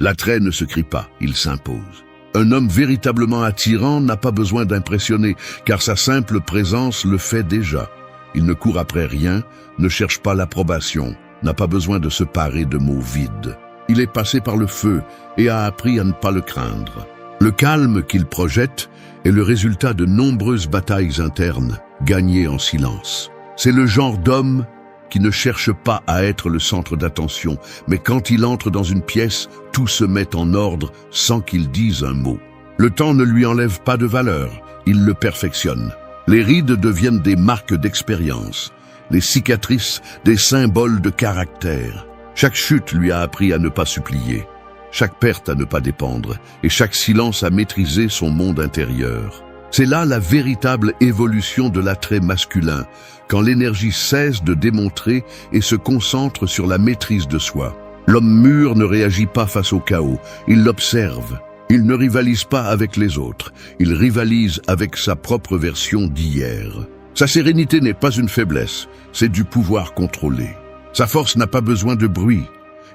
L'attrait ne se crie pas, il s'impose. Un homme véritablement attirant n'a pas besoin d'impressionner, car sa simple présence le fait déjà. Il ne court après rien, ne cherche pas l'approbation, n'a pas besoin de se parer de mots vides. Il est passé par le feu et a appris à ne pas le craindre. Le calme qu'il projette est le résultat de nombreuses batailles internes, gagnées en silence. C'est le genre d'homme qui ne cherche pas à être le centre d'attention, mais quand il entre dans une pièce, tout se met en ordre sans qu'il dise un mot. Le temps ne lui enlève pas de valeur, il le perfectionne. Les rides deviennent des marques d'expérience, les cicatrices des symboles de caractère. Chaque chute lui a appris à ne pas supplier, chaque perte à ne pas dépendre, et chaque silence à maîtriser son monde intérieur. C'est là la véritable évolution de l'attrait masculin, quand l'énergie cesse de démontrer et se concentre sur la maîtrise de soi. L'homme mûr ne réagit pas face au chaos, il l'observe. Il ne rivalise pas avec les autres, il rivalise avec sa propre version d'hier. Sa sérénité n'est pas une faiblesse, c'est du pouvoir contrôlé. Sa force n'a pas besoin de bruit,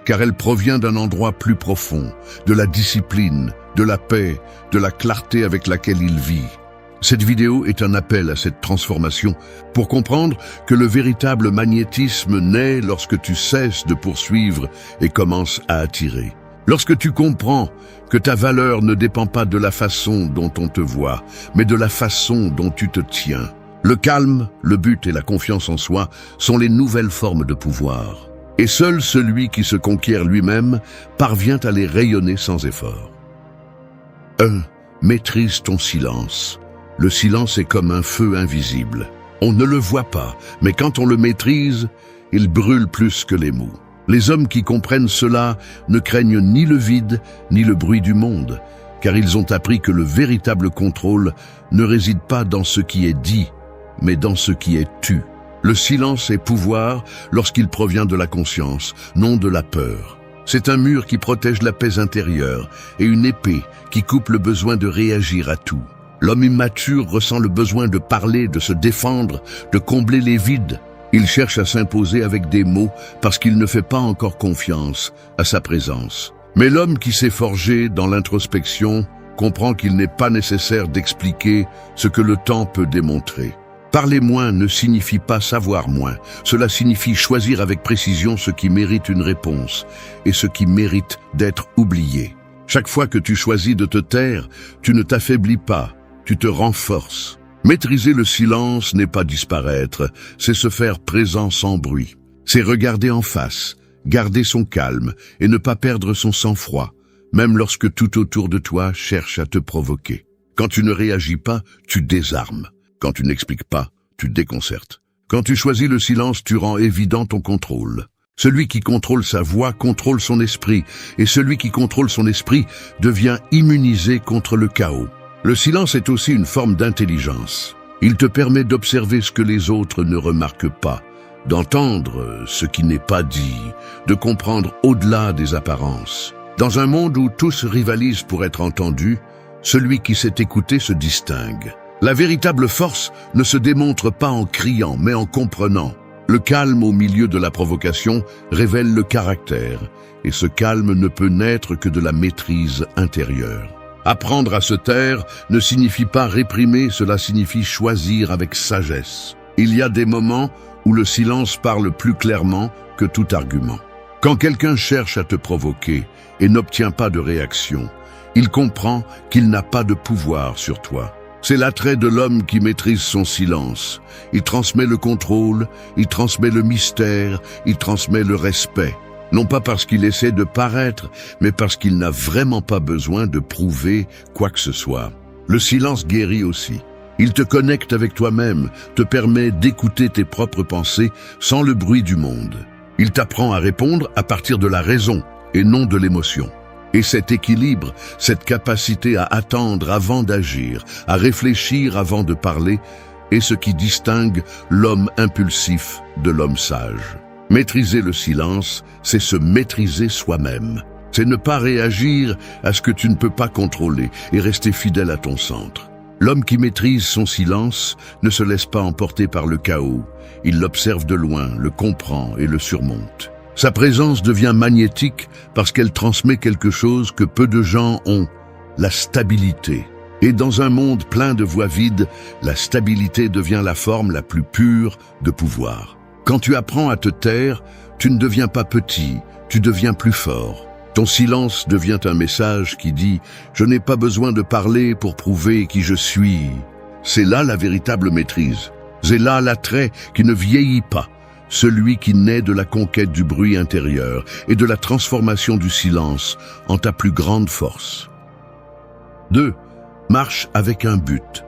car elle provient d'un endroit plus profond, de la discipline, de la paix, de la clarté avec laquelle il vit. Cette vidéo est un appel à cette transformation pour comprendre que le véritable magnétisme naît lorsque tu cesses de poursuivre et commences à attirer. Lorsque tu comprends que ta valeur ne dépend pas de la façon dont on te voit, mais de la façon dont tu te tiens. Le calme, le but et la confiance en soi sont les nouvelles formes de pouvoir. Et seul celui qui se conquiert lui-même parvient à les rayonner sans effort. 1. Maîtrise ton silence. Le silence est comme un feu invisible. On ne le voit pas, mais quand on le maîtrise, il brûle plus que les mots. Les hommes qui comprennent cela ne craignent ni le vide, ni le bruit du monde, car ils ont appris que le véritable contrôle ne réside pas dans ce qui est dit, mais dans ce qui est tu. Le silence est pouvoir lorsqu'il provient de la conscience, non de la peur. C'est un mur qui protège la paix intérieure et une épée qui coupe le besoin de réagir à tout. L'homme immature ressent le besoin de parler, de se défendre, de combler les vides. Il cherche à s'imposer avec des mots parce qu'il ne fait pas encore confiance à sa présence. Mais l'homme qui s'est forgé dans l'introspection comprend qu'il n'est pas nécessaire d'expliquer ce que le temps peut démontrer. Parler moins ne signifie pas savoir moins. Cela signifie choisir avec précision ce qui mérite une réponse et ce qui mérite d'être oublié. Chaque fois que tu choisis de te taire, tu ne t'affaiblis pas. Tu te renforces. Maîtriser le silence n'est pas disparaître, c'est se faire présent sans bruit. C'est regarder en face, garder son calme et ne pas perdre son sang-froid, même lorsque tout autour de toi cherche à te provoquer. Quand tu ne réagis pas, tu désarmes. Quand tu n'expliques pas, tu déconcertes. Quand tu choisis le silence, tu rends évident ton contrôle. Celui qui contrôle sa voix contrôle son esprit, et celui qui contrôle son esprit devient immunisé contre le chaos. Le silence est aussi une forme d'intelligence. Il te permet d'observer ce que les autres ne remarquent pas, d'entendre ce qui n'est pas dit, de comprendre au-delà des apparences. Dans un monde où tous rivalisent pour être entendus, celui qui sait écouter se distingue. La véritable force ne se démontre pas en criant, mais en comprenant. Le calme au milieu de la provocation révèle le caractère, et ce calme ne peut naître que de la maîtrise intérieure. Apprendre à se taire ne signifie pas réprimer, cela signifie choisir avec sagesse. Il y a des moments où le silence parle plus clairement que tout argument. Quand quelqu'un cherche à te provoquer et n'obtient pas de réaction, il comprend qu'il n'a pas de pouvoir sur toi. C'est l'attrait de l'homme qui maîtrise son silence. Il transmet le contrôle, il transmet le mystère, il transmet le respect. Non pas parce qu'il essaie de paraître, mais parce qu'il n'a vraiment pas besoin de prouver quoi que ce soit. Le silence guérit aussi. Il te connecte avec toi-même, te permet d'écouter tes propres pensées sans le bruit du monde. Il t'apprend à répondre à partir de la raison et non de l'émotion. Et cet équilibre, cette capacité à attendre avant d'agir, à réfléchir avant de parler, est ce qui distingue l'homme impulsif de l'homme sage. Maîtriser le silence, c'est se maîtriser soi-même. C'est ne pas réagir à ce que tu ne peux pas contrôler et rester fidèle à ton centre. L'homme qui maîtrise son silence ne se laisse pas emporter par le chaos. Il l'observe de loin, le comprend et le surmonte. Sa présence devient magnétique parce qu'elle transmet quelque chose que peu de gens ont, la stabilité. Et dans un monde plein de voies vides, la stabilité devient la forme la plus pure de pouvoir. Quand tu apprends à te taire, tu ne deviens pas petit, tu deviens plus fort. Ton silence devient un message qui dit « Je n'ai pas besoin de parler pour prouver qui je suis ». C'est là la véritable maîtrise. C'est là l'attrait qui ne vieillit pas. Celui qui naît de la conquête du bruit intérieur et de la transformation du silence en ta plus grande force. 2. Marche avec un but.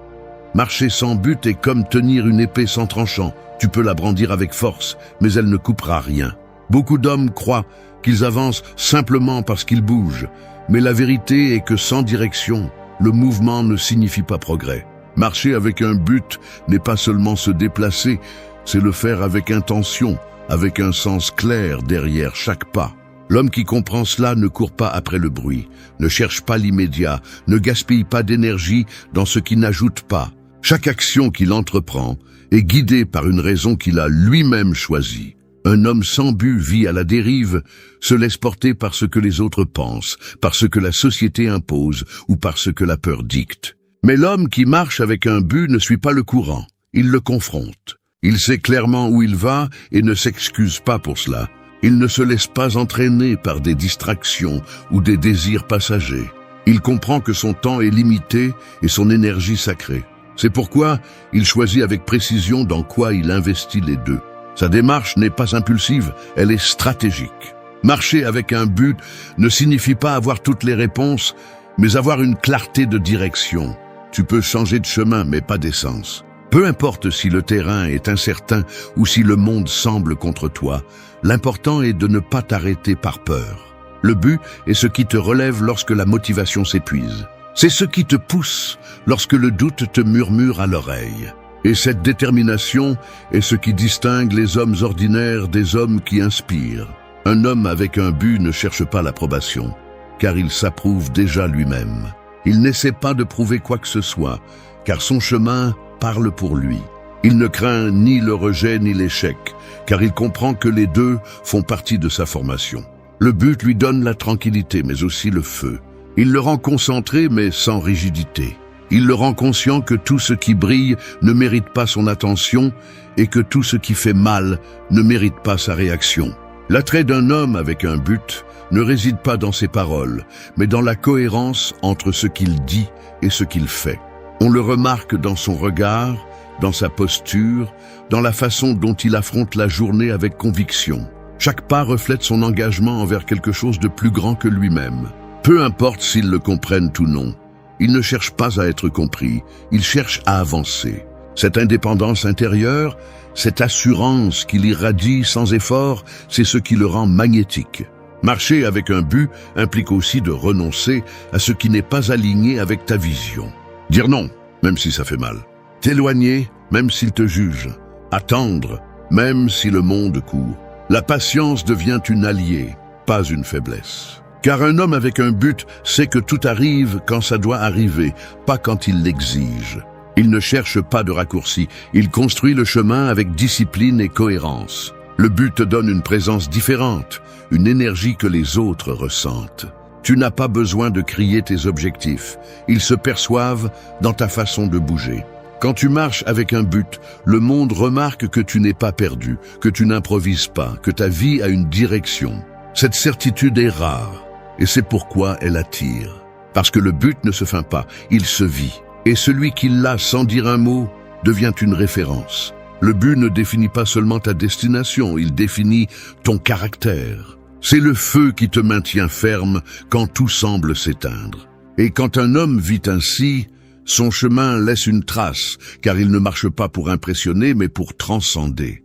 Marcher sans but est comme tenir une épée sans tranchant. Tu peux la brandir avec force, mais elle ne coupera rien. Beaucoup d'hommes croient qu'ils avancent simplement parce qu'ils bougent, mais la vérité est que sans direction, le mouvement ne signifie pas progrès. Marcher avec un but n'est pas seulement se déplacer, c'est le faire avec intention, avec un sens clair derrière chaque pas. L'homme qui comprend cela ne court pas après le bruit, ne cherche pas l'immédiat, ne gaspille pas d'énergie dans ce qui n'ajoute pas. Chaque action qu'il entreprend est guidée par une raison qu'il a lui-même choisie. Un homme sans but vit à la dérive, se laisse porter par ce que les autres pensent, par ce que la société impose ou par ce que la peur dicte. Mais l'homme qui marche avec un but ne suit pas le courant, il le confronte. Il sait clairement où il va et ne s'excuse pas pour cela. Il ne se laisse pas entraîner par des distractions ou des désirs passagers. Il comprend que son temps est limité et son énergie sacrée. C'est pourquoi il choisit avec précision dans quoi il investit les deux. Sa démarche n'est pas impulsive, elle est stratégique. Marcher avec un but ne signifie pas avoir toutes les réponses, mais avoir une clarté de direction. Tu peux changer de chemin, mais pas d'essence. Peu importe si le terrain est incertain ou si le monde semble contre toi, l'important est de ne pas t'arrêter par peur. Le but est ce qui te relève lorsque la motivation s'épuise. C'est ce qui te pousse lorsque le doute te murmure à l'oreille. Et cette détermination est ce qui distingue les hommes ordinaires des hommes qui inspirent. Un homme avec un but ne cherche pas l'approbation, car il s'approuve déjà lui-même. Il n'essaie pas de prouver quoi que ce soit, car son chemin parle pour lui. Il ne craint ni le rejet ni l'échec, car il comprend que les deux font partie de sa formation. Le but lui donne la tranquillité, mais aussi le feu. Il le rend concentré, mais sans rigidité. Il le rend conscient que tout ce qui brille ne mérite pas son attention et que tout ce qui fait mal ne mérite pas sa réaction. L'attrait d'un homme avec un but ne réside pas dans ses paroles, mais dans la cohérence entre ce qu'il dit et ce qu'il fait. On le remarque dans son regard, dans sa posture, dans la façon dont il affronte la journée avec conviction. Chaque pas reflète son engagement envers quelque chose de plus grand que lui-même. Peu importe s'ils le comprennent ou non, il ne cherche pas à être compris, il cherche à avancer. Cette indépendance intérieure, cette assurance qu'il irradie sans effort, c'est ce qui le rend magnétique. Marcher avec un but implique aussi de renoncer à ce qui n'est pas aligné avec ta vision. Dire non, même si ça fait mal. T'éloigner, même s'il te juge. Attendre, même si le monde court. La patience devient une alliée, pas une faiblesse. Car un homme avec un but sait que tout arrive quand ça doit arriver, pas quand il l'exige. Il ne cherche pas de raccourci, il construit le chemin avec discipline et cohérence. Le but te donne une présence différente, une énergie que les autres ressentent. Tu n'as pas besoin de crier tes objectifs, ils se perçoivent dans ta façon de bouger. Quand tu marches avec un but, le monde remarque que tu n'es pas perdu, que tu n'improvises pas, que ta vie a une direction. Cette certitude est rare, et c'est pourquoi elle attire. Parce que le but ne se feint pas, il se vit. Et celui qui l'a sans dire un mot devient une référence. Le but ne définit pas seulement ta destination, il définit ton caractère. C'est le feu qui te maintient ferme quand tout semble s'éteindre. Et quand un homme vit ainsi, son chemin laisse une trace, car il ne marche pas pour impressionner, mais pour transcender.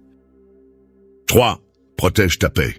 3. Protège ta paix.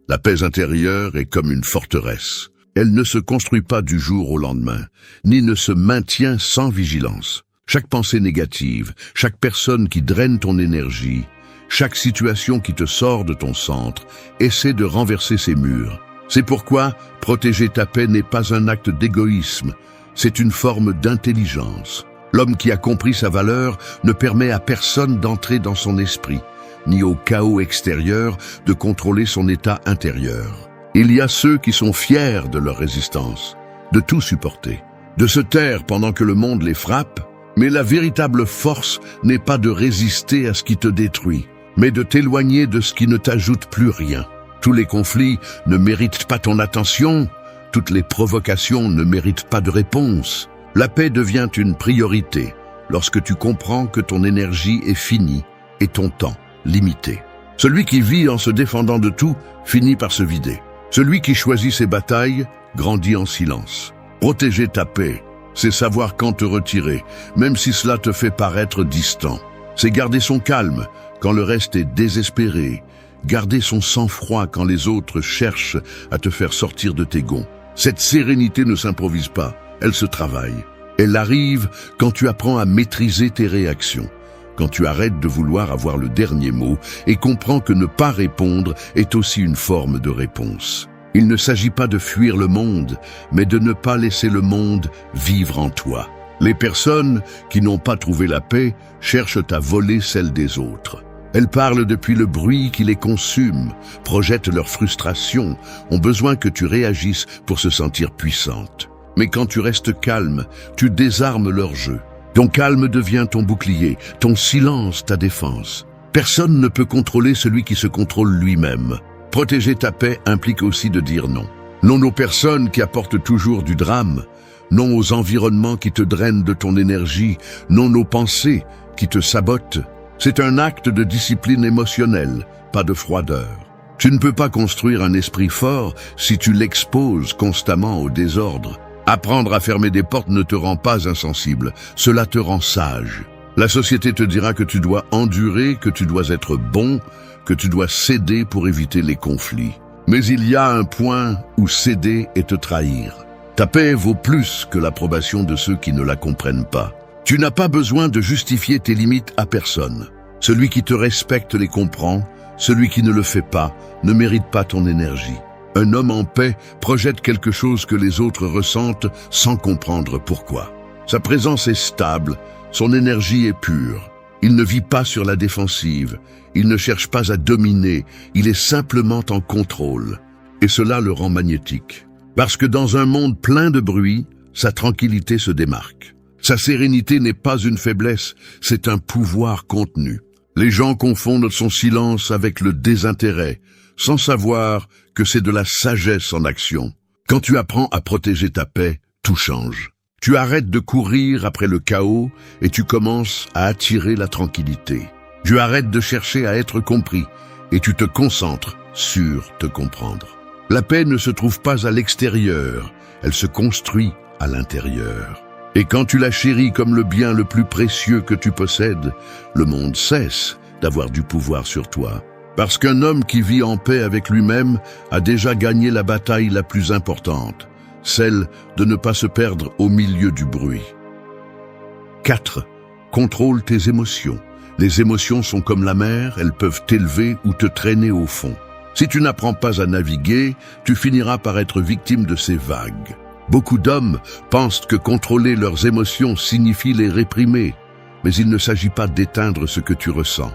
La paix intérieure est comme une forteresse. Elle ne se construit pas du jour au lendemain, ni ne se maintient sans vigilance. Chaque pensée négative, chaque personne qui draine ton énergie, chaque situation qui te sort de ton centre, essaie de renverser ces murs. C'est pourquoi protéger ta paix n'est pas un acte d'égoïsme, c'est une forme d'intelligence. L'homme qui a compris sa valeur ne permet à personne d'entrer dans son esprit, ni au chaos extérieur de contrôler son état intérieur. Il y a ceux qui sont fiers de leur résistance, de tout supporter, de se taire pendant que le monde les frappe, mais la véritable force n'est pas de résister à ce qui te détruit, mais de t'éloigner de ce qui ne t'ajoute plus rien. Tous les conflits ne méritent pas ton attention, toutes les provocations ne méritent pas de réponse. La paix devient une priorité lorsque tu comprends que ton énergie est finie et ton temps limité. Celui qui vit en se défendant de tout finit par se vider. Celui qui choisit ses batailles grandit en silence. Protéger ta paix, c'est savoir quand te retirer, même si cela te fait paraître distant. C'est garder son calme quand le reste est désespéré, garder son sang-froid quand les autres cherchent à te faire sortir de tes gonds. Cette sérénité ne s'improvise pas, elle se travaille. Elle arrive quand tu apprends à maîtriser tes réactions, quand tu arrêtes de vouloir avoir le dernier mot et comprends que ne pas répondre est aussi une forme de réponse. Il ne s'agit pas de fuir le monde, mais de ne pas laisser le monde vivre en toi. Les personnes qui n'ont pas trouvé la paix cherchent à voler celle des autres. Elles parlent depuis le bruit qui les consume, projettent leur frustration, ont besoin que tu réagisses pour se sentir puissante. Mais quand tu restes calme, tu désarmes leur jeu. Ton calme devient ton bouclier, ton silence ta défense. Personne ne peut contrôler celui qui se contrôle lui-même. Protéger ta paix implique aussi de dire non. Non aux personnes qui apportent toujours du drame, non aux environnements qui te drainent de ton énergie, non aux pensées qui te sabotent. C'est un acte de discipline émotionnelle, pas de froideur. Tu ne peux pas construire un esprit fort si tu l'exposes constamment au désordre. Apprendre à fermer des portes ne te rend pas insensible, cela te rend sage. La société te dira que tu dois endurer, que tu dois être bon, que tu dois céder pour éviter les conflits. Mais il y a un point où céder est te trahir. Ta paix vaut plus que l'approbation de ceux qui ne la comprennent pas. Tu n'as pas besoin de justifier tes limites à personne. Celui qui te respecte les comprend, celui qui ne le fait pas ne mérite pas ton énergie. Un homme en paix projette quelque chose que les autres ressentent sans comprendre pourquoi. Sa présence est stable, son énergie est pure. Il ne vit pas sur la défensive, il ne cherche pas à dominer, il est simplement en contrôle. Et cela le rend magnétique. Parce que dans un monde plein de bruit, sa tranquillité se démarque. Sa sérénité n'est pas une faiblesse, c'est un pouvoir contenu. Les gens confondent son silence avec le désintérêt, sans savoir que c'est de la sagesse en action. Quand tu apprends à protéger ta paix, tout change. Tu arrêtes de courir après le chaos et tu commences à attirer la tranquillité. Tu arrêtes de chercher à être compris et tu te concentres sur te comprendre. La paix ne se trouve pas à l'extérieur, elle se construit à l'intérieur. Et quand tu la chéris comme le bien le plus précieux que tu possèdes, le monde cesse d'avoir du pouvoir sur toi. Parce qu'un homme qui vit en paix avec lui-même a déjà gagné la bataille la plus importante, celle de ne pas se perdre au milieu du bruit. 4. Contrôle tes émotions. Les émotions sont comme la mer, elles peuvent t'élever ou te traîner au fond. Si tu n'apprends pas à naviguer, tu finiras par être victime de ces vagues. Beaucoup d'hommes pensent que contrôler leurs émotions signifie les réprimer, mais il ne s'agit pas d'éteindre ce que tu ressens,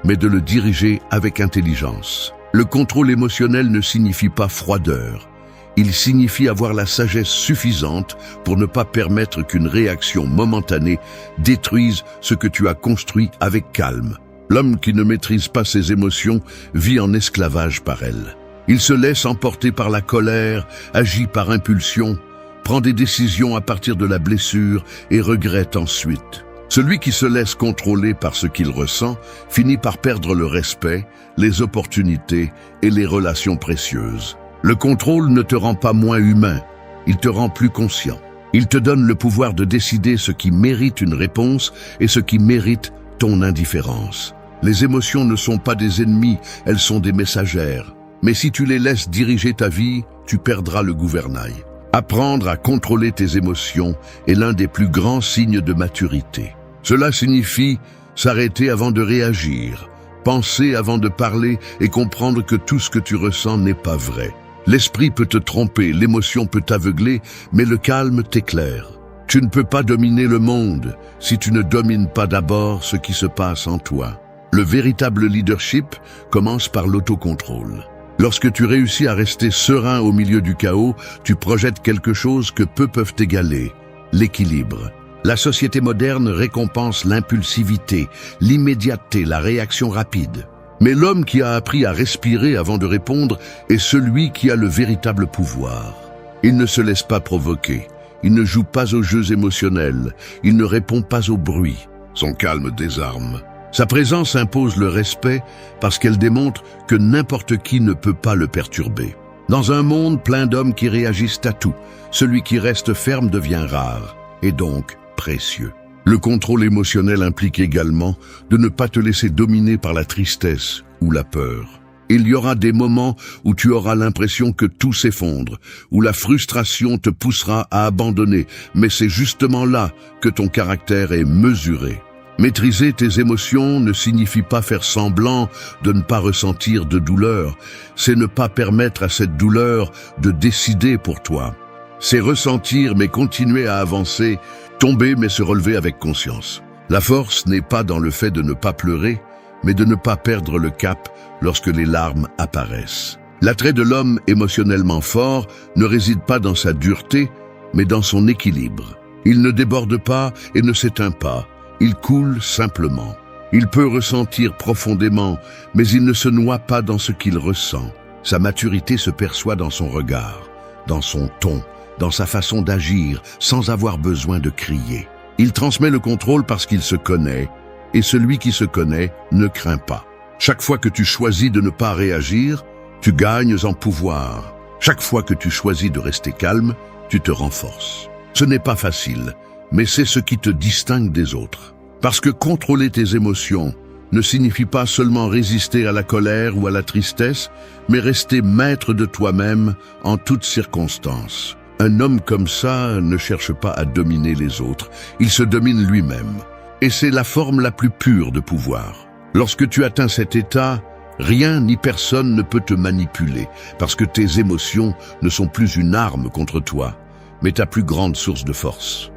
mais de le diriger avec intelligence. Le contrôle émotionnel ne signifie pas froideur. Il signifie avoir la sagesse suffisante pour ne pas permettre qu'une réaction momentanée détruise ce que tu as construit avec calme. L'homme qui ne maîtrise pas ses émotions vit en esclavage par elles. Il se laisse emporter par la colère, agit par impulsion, prend des décisions à partir de la blessure et regrette ensuite. Celui qui se laisse contrôler par ce qu'il ressent finit par perdre le respect, les opportunités et les relations précieuses. Le contrôle ne te rend pas moins humain, il te rend plus conscient. Il te donne le pouvoir de décider ce qui mérite une réponse et ce qui mérite ton indifférence. Les émotions ne sont pas des ennemis, elles sont des messagères. Mais si tu les laisses diriger ta vie, tu perdras le gouvernail. Apprendre à contrôler tes émotions est l'un des plus grands signes de maturité. Cela signifie s'arrêter avant de réagir, penser avant de parler et comprendre que tout ce que tu ressens n'est pas vrai. L'esprit peut te tromper, l'émotion peut t'aveugler, mais le calme t'éclaire. Tu ne peux pas dominer le monde si tu ne domines pas d'abord ce qui se passe en toi. Le véritable leadership commence par l'autocontrôle. Lorsque tu réussis à rester serein au milieu du chaos, tu projettes quelque chose que peu peuvent égaler, l'équilibre. La société moderne récompense l'impulsivité, l'immédiateté, la réaction rapide. Mais l'homme qui a appris à respirer avant de répondre est celui qui a le véritable pouvoir. Il ne se laisse pas provoquer, il ne joue pas aux jeux émotionnels, il ne répond pas au bruit. Son calme désarme. Sa présence impose le respect parce qu'elle démontre que n'importe qui ne peut pas le perturber. Dans un monde plein d'hommes qui réagissent à tout, celui qui reste ferme devient rare et donc précieux. Le contrôle émotionnel implique également de ne pas te laisser dominer par la tristesse ou la peur. Il y aura des moments où tu auras l'impression que tout s'effondre, où la frustration te poussera à abandonner, mais c'est justement là que ton caractère est mesuré. Maîtriser tes émotions ne signifie pas faire semblant de ne pas ressentir de douleur, c'est ne pas permettre à cette douleur de décider pour toi. C'est ressentir mais continuer à avancer, tomber mais se relever avec conscience. La force n'est pas dans le fait de ne pas pleurer, mais de ne pas perdre le cap lorsque les larmes apparaissent. L'attrait de l'homme émotionnellement fort ne réside pas dans sa dureté, mais dans son équilibre. Il ne déborde pas et ne s'éteint pas. Il coule simplement. Il peut ressentir profondément, mais il ne se noie pas dans ce qu'il ressent. Sa maturité se perçoit dans son regard, dans son ton, dans sa façon d'agir, sans avoir besoin de crier. Il transmet le contrôle parce qu'il se connaît, et celui qui se connaît ne craint pas. Chaque fois que tu choisis de ne pas réagir, tu gagnes en pouvoir. Chaque fois que tu choisis de rester calme, tu te renforces. Ce n'est pas facile, mais c'est ce qui te distingue des autres. Parce que contrôler tes émotions ne signifie pas seulement résister à la colère ou à la tristesse, mais rester maître de toi-même en toutes circonstances. Un homme comme ça ne cherche pas à dominer les autres, il se domine lui-même. Et c'est la forme la plus pure de pouvoir. Lorsque tu atteins cet état, rien ni personne ne peut te manipuler, parce que tes émotions ne sont plus une arme contre toi, mais ta plus grande source de force.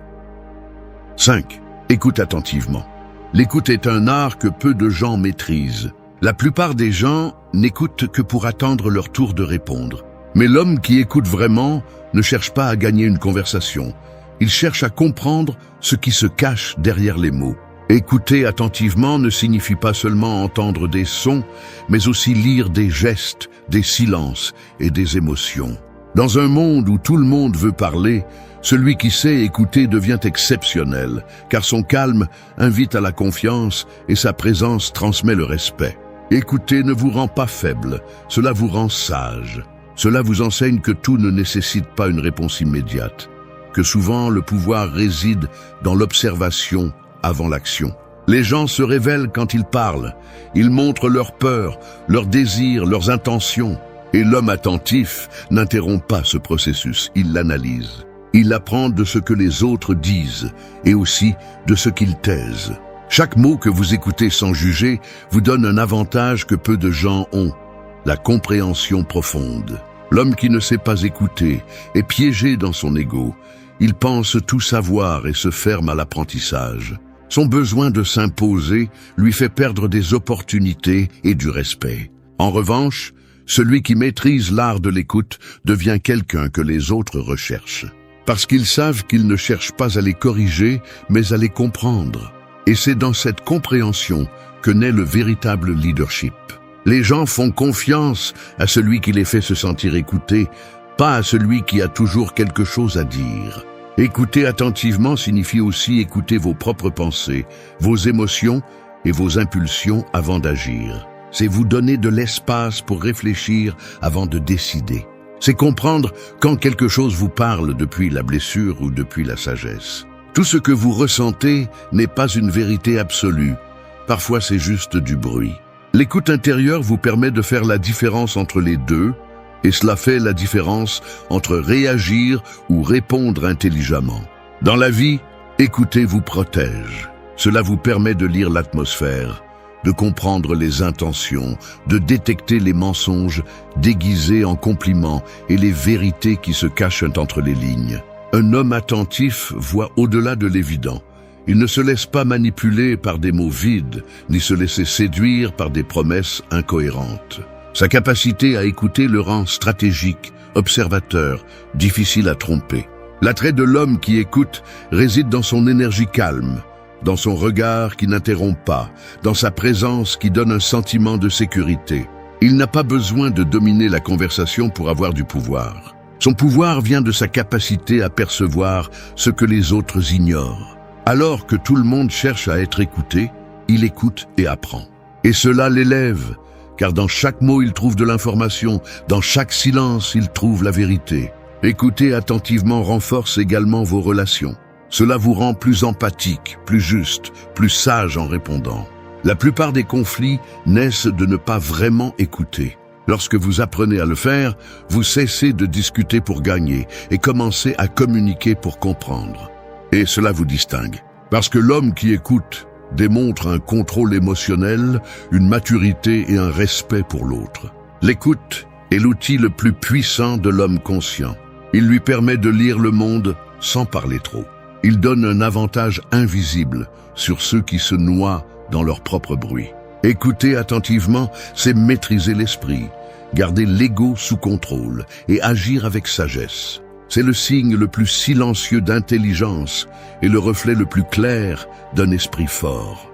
5. Écoute attentivement. L'écoute est un art que peu de gens maîtrisent. La plupart des gens n'écoutent que pour attendre leur tour de répondre. Mais l'homme qui écoute vraiment ne cherche pas à gagner une conversation. Il cherche à comprendre ce qui se cache derrière les mots. Écouter attentivement ne signifie pas seulement entendre des sons, mais aussi lire des gestes, des silences et des émotions. Dans un monde où tout le monde veut parler, celui qui sait écouter devient exceptionnel, car son calme invite à la confiance et sa présence transmet le respect. Écouter ne vous rend pas faible, cela vous rend sage. Cela vous enseigne que tout ne nécessite pas une réponse immédiate, que souvent le pouvoir réside dans l'observation avant l'action. Les gens se révèlent quand ils parlent, ils montrent leurs peurs, leurs désirs, leurs intentions. Et l'homme attentif n'interrompt pas ce processus, il l'analyse. Il apprend de ce que les autres disent et aussi de ce qu'ils taisent. Chaque mot que vous écoutez sans juger vous donne un avantage que peu de gens ont, la compréhension profonde. L'homme qui ne sait pas écouter est piégé dans son ego. Il pense tout savoir et se ferme à l'apprentissage. Son besoin de s'imposer lui fait perdre des opportunités et du respect. En revanche, celui qui maîtrise l'art de l'écoute devient quelqu'un que les autres recherchent. Parce qu'ils savent qu'ils ne cherchent pas à les corriger, mais à les comprendre. Et c'est dans cette compréhension que naît le véritable leadership. Les gens font confiance à celui qui les fait se sentir écoutés, pas à celui qui a toujours quelque chose à dire. Écouter attentivement signifie aussi écouter vos propres pensées, vos émotions et vos impulsions avant d'agir. C'est vous donner de l'espace pour réfléchir avant de décider. C'est comprendre quand quelque chose vous parle depuis la blessure ou depuis la sagesse. Tout ce que vous ressentez n'est pas une vérité absolue. Parfois c'est juste du bruit. L'écoute intérieure vous permet de faire la différence entre les deux, et cela fait la différence entre réagir ou répondre intelligemment. Dans la vie, écouter vous protège. Cela vous permet de lire l'atmosphère, de comprendre les intentions, de détecter les mensonges déguisés en compliments et les vérités qui se cachent entre les lignes. Un homme attentif voit au-delà de l'évident, Il ne se laisse pas manipuler par des mots vides, ni se laisser séduire par des promesses incohérentes. Sa capacité à écouter le rend stratégique, observateur, difficile à tromper. L'attrait de l'homme qui écoute réside dans son énergie calme, dans son regard qui n'interrompt pas, dans sa présence qui donne un sentiment de sécurité. Il n'a pas besoin de dominer la conversation pour avoir du pouvoir. Son pouvoir vient de sa capacité à percevoir ce que les autres ignorent. Alors que tout le monde cherche à être écouté, il écoute et apprend. Et cela l'élève, car dans chaque mot il trouve de l'information, dans chaque silence il trouve la vérité. Écouter attentivement renforce également vos relations. Cela vous rend plus empathique, plus juste, plus sage en répondant. La plupart des conflits naissent de ne pas vraiment écouter. Lorsque vous apprenez à le faire, vous cessez de discuter pour gagner et commencez à communiquer pour comprendre. Et cela vous distingue. Parce que l'homme qui écoute démontre un contrôle émotionnel, une maturité et un respect pour l'autre. L'écoute est l'outil le plus puissant de l'homme conscient. Il lui permet de lire le monde sans parler trop. Il donne un avantage invisible sur ceux qui se noient dans leur propre bruit. Écouter attentivement, c'est maîtriser l'esprit, garder l'ego sous contrôle et agir avec sagesse. C'est le signe le plus silencieux d'intelligence et le reflet le plus clair d'un esprit fort.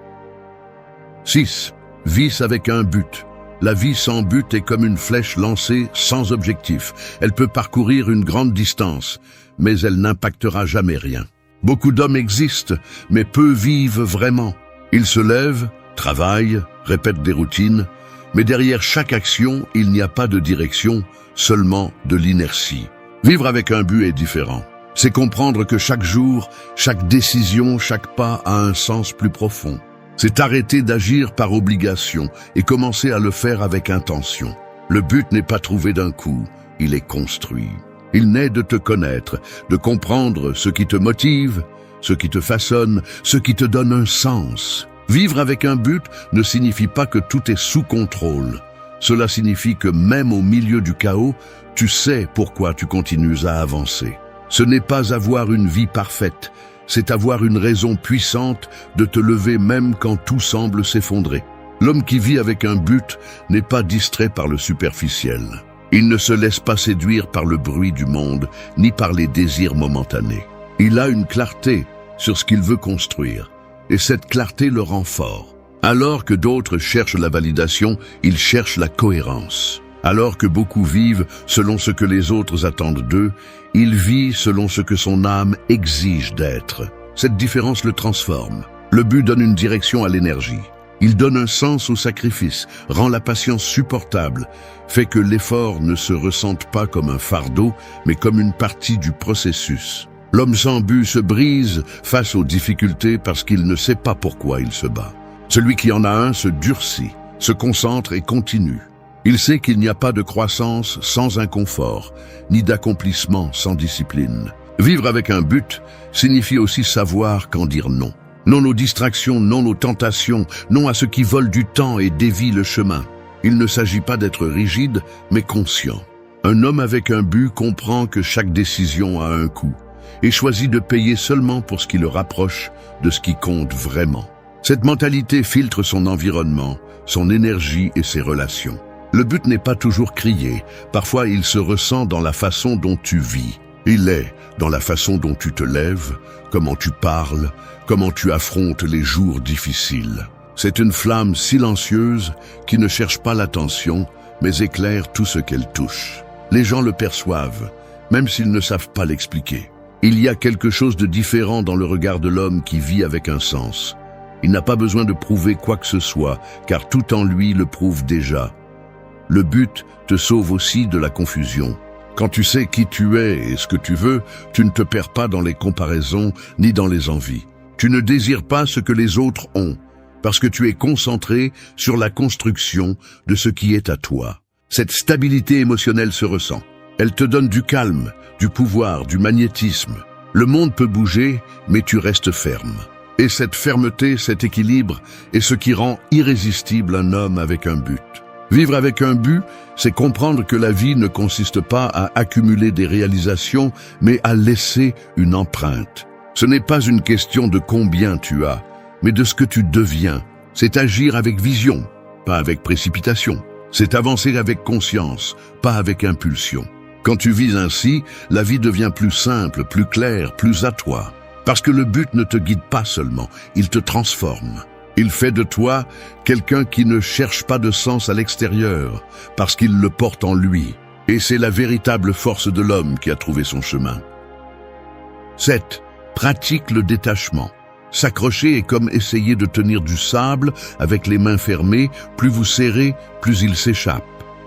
6. Vice avec un but. La vie sans but est comme une flèche lancée sans objectif. Elle peut parcourir une grande distance, mais elle n'impactera jamais rien. Beaucoup d'hommes existent, mais peu vivent vraiment. Ils se lèvent, travaillent, répètent des routines, mais derrière chaque action, il n'y a pas de direction, seulement de l'inertie. Vivre avec un but est différent. C'est comprendre que chaque jour, chaque décision, chaque pas a un sens plus profond. C'est arrêter d'agir par obligation et commencer à le faire avec intention. Le but n'est pas trouvé d'un coup, il est construit. Il naît de te connaître, de comprendre ce qui te motive, ce qui te façonne, ce qui te donne un sens. Vivre avec un but ne signifie pas que tout est sous contrôle. Cela signifie que même au milieu du chaos, tu sais pourquoi tu continues à avancer. Ce n'est pas avoir une vie parfaite, c'est avoir une raison puissante de te lever même quand tout semble s'effondrer. L'homme qui vit avec un but n'est pas distrait par le superficiel. Il ne se laisse pas séduire par le bruit du monde, ni par les désirs momentanés. Il a une clarté sur ce qu'il veut construire, et cette clarté le rend fort. Alors que d'autres cherchent la validation, il cherche la cohérence. Alors que beaucoup vivent selon ce que les autres attendent d'eux, il vit selon ce que son âme exige d'être. Cette différence le transforme. Le but donne une direction à l'énergie. Il donne un sens au sacrifice, rend la patience supportable, fait que l'effort ne se ressente pas comme un fardeau, mais comme une partie du processus. L'homme sans but se brise face aux difficultés parce qu'il ne sait pas pourquoi il se bat. Celui qui en a un se durcit, se concentre et continue. Il sait qu'il n'y a pas de croissance sans inconfort, ni d'accomplissement sans discipline. Vivre avec un but signifie aussi savoir quand dire non. Non aux distractions, non aux tentations, non à ce qui vole du temps et dévie le chemin. Il ne s'agit pas d'être rigide, mais conscient. Un homme avec un but comprend que chaque décision a un coût et choisit de payer seulement pour ce qui le rapproche de ce qui compte vraiment. Cette mentalité filtre son environnement, son énergie et ses relations. Le but n'est pas toujours crié, parfois il se ressent dans la façon dont tu vis. Il est dans la façon dont tu te lèves, comment tu parles, comment tu affrontes les jours difficiles. C'est une flamme silencieuse qui ne cherche pas l'attention, mais éclaire tout ce qu'elle touche. Les gens le perçoivent, même s'ils ne savent pas l'expliquer. Il y a quelque chose de différent dans le regard de l'homme qui vit avec un sens. Il n'a pas besoin de prouver quoi que ce soit, car tout en lui le prouve déjà. Le but te sauve aussi de la confusion. Quand tu sais qui tu es et ce que tu veux, tu ne te perds pas dans les comparaisons ni dans les envies. Tu ne désires pas ce que les autres ont, parce que tu es concentré sur la construction de ce qui est à toi. Cette stabilité émotionnelle se ressent. Elle te donne du calme, du pouvoir, du magnétisme. Le monde peut bouger, mais tu restes ferme. Et cette fermeté, cet équilibre, est ce qui rend irrésistible un homme avec un but. Vivre avec un but, c'est comprendre que la vie ne consiste pas à accumuler des réalisations, mais à laisser une empreinte. Ce n'est pas une question de combien tu as, mais de ce que tu deviens. C'est agir avec vision, pas avec précipitation. C'est avancer avec conscience, pas avec impulsion. Quand tu vis ainsi, la vie devient plus simple, plus claire, plus à toi. Parce que le but ne te guide pas seulement, il te transforme. Il fait de toi quelqu'un qui ne cherche pas de sens à l'extérieur, parce qu'il le porte en lui. Et c'est la véritable force de l'homme qui a trouvé son chemin. 7. Pratique le détachement. S'accrocher est comme essayer de tenir du sable avec les mains fermées. Plus vous serrez, plus il s'échappe.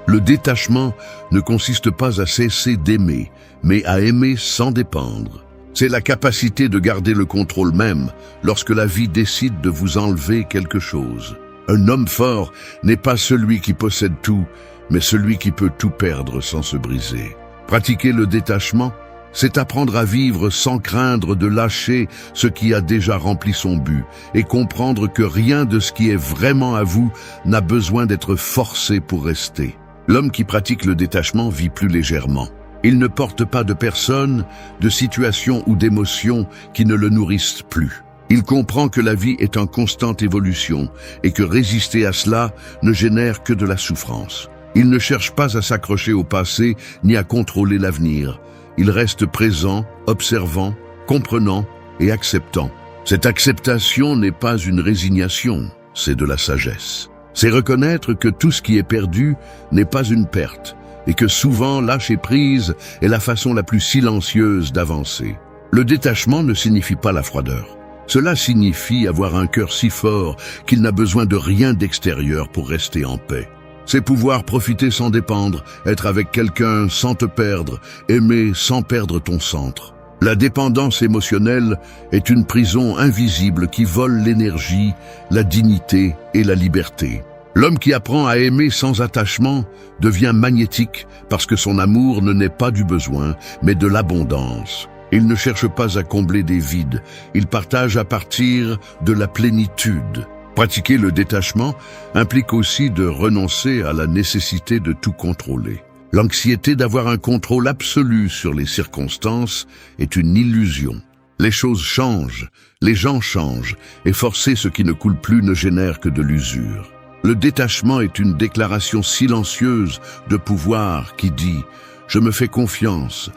Le détachement ne consiste pas à cesser d'aimer, mais à aimer sans dépendre. C'est la capacité de garder le contrôle même lorsque la vie décide de vous enlever quelque chose. Un homme fort n'est pas celui qui possède tout, mais celui qui peut tout perdre sans se briser. Pratiquer le détachement, c'est apprendre à vivre sans craindre de lâcher ce qui a déjà rempli son but et comprendre que rien de ce qui est vraiment à vous n'a besoin d'être forcé pour rester. L'homme qui pratique le détachement vit plus légèrement. Il ne porte pas de personnes, de situations ou d'émotions qui ne le nourrissent plus. Il comprend que la vie est en constante évolution et que résister à cela ne génère que de la souffrance. Il ne cherche pas à s'accrocher au passé ni à contrôler l'avenir. Il reste présent, observant, comprenant et acceptant. Cette acceptation n'est pas une résignation, c'est de la sagesse. C'est reconnaître que tout ce qui est perdu n'est pas une perte et que souvent lâcher prise est la façon la plus silencieuse d'avancer. Le détachement ne signifie pas la froideur. Cela signifie avoir un cœur si fort qu'il n'a besoin de rien d'extérieur pour rester en paix. C'est pouvoir profiter sans dépendre, être avec quelqu'un sans te perdre, aimer sans perdre ton centre. La dépendance émotionnelle est une prison invisible qui vole l'énergie, la dignité et la liberté. L'homme qui apprend à aimer sans attachement devient magnétique parce que son amour ne naît pas du besoin, mais de l'abondance. Il ne cherche pas à combler des vides, il partage à partir de la plénitude. Pratiquer le détachement implique aussi de renoncer à la nécessité de tout contrôler. L'anxiété d'avoir un contrôle absolu sur les circonstances est une illusion. Les choses changent, les gens changent, et forcer ce qui ne coule plus ne génère que de l'usure. Le détachement est une déclaration silencieuse de pouvoir qui dit « Je me fais confiance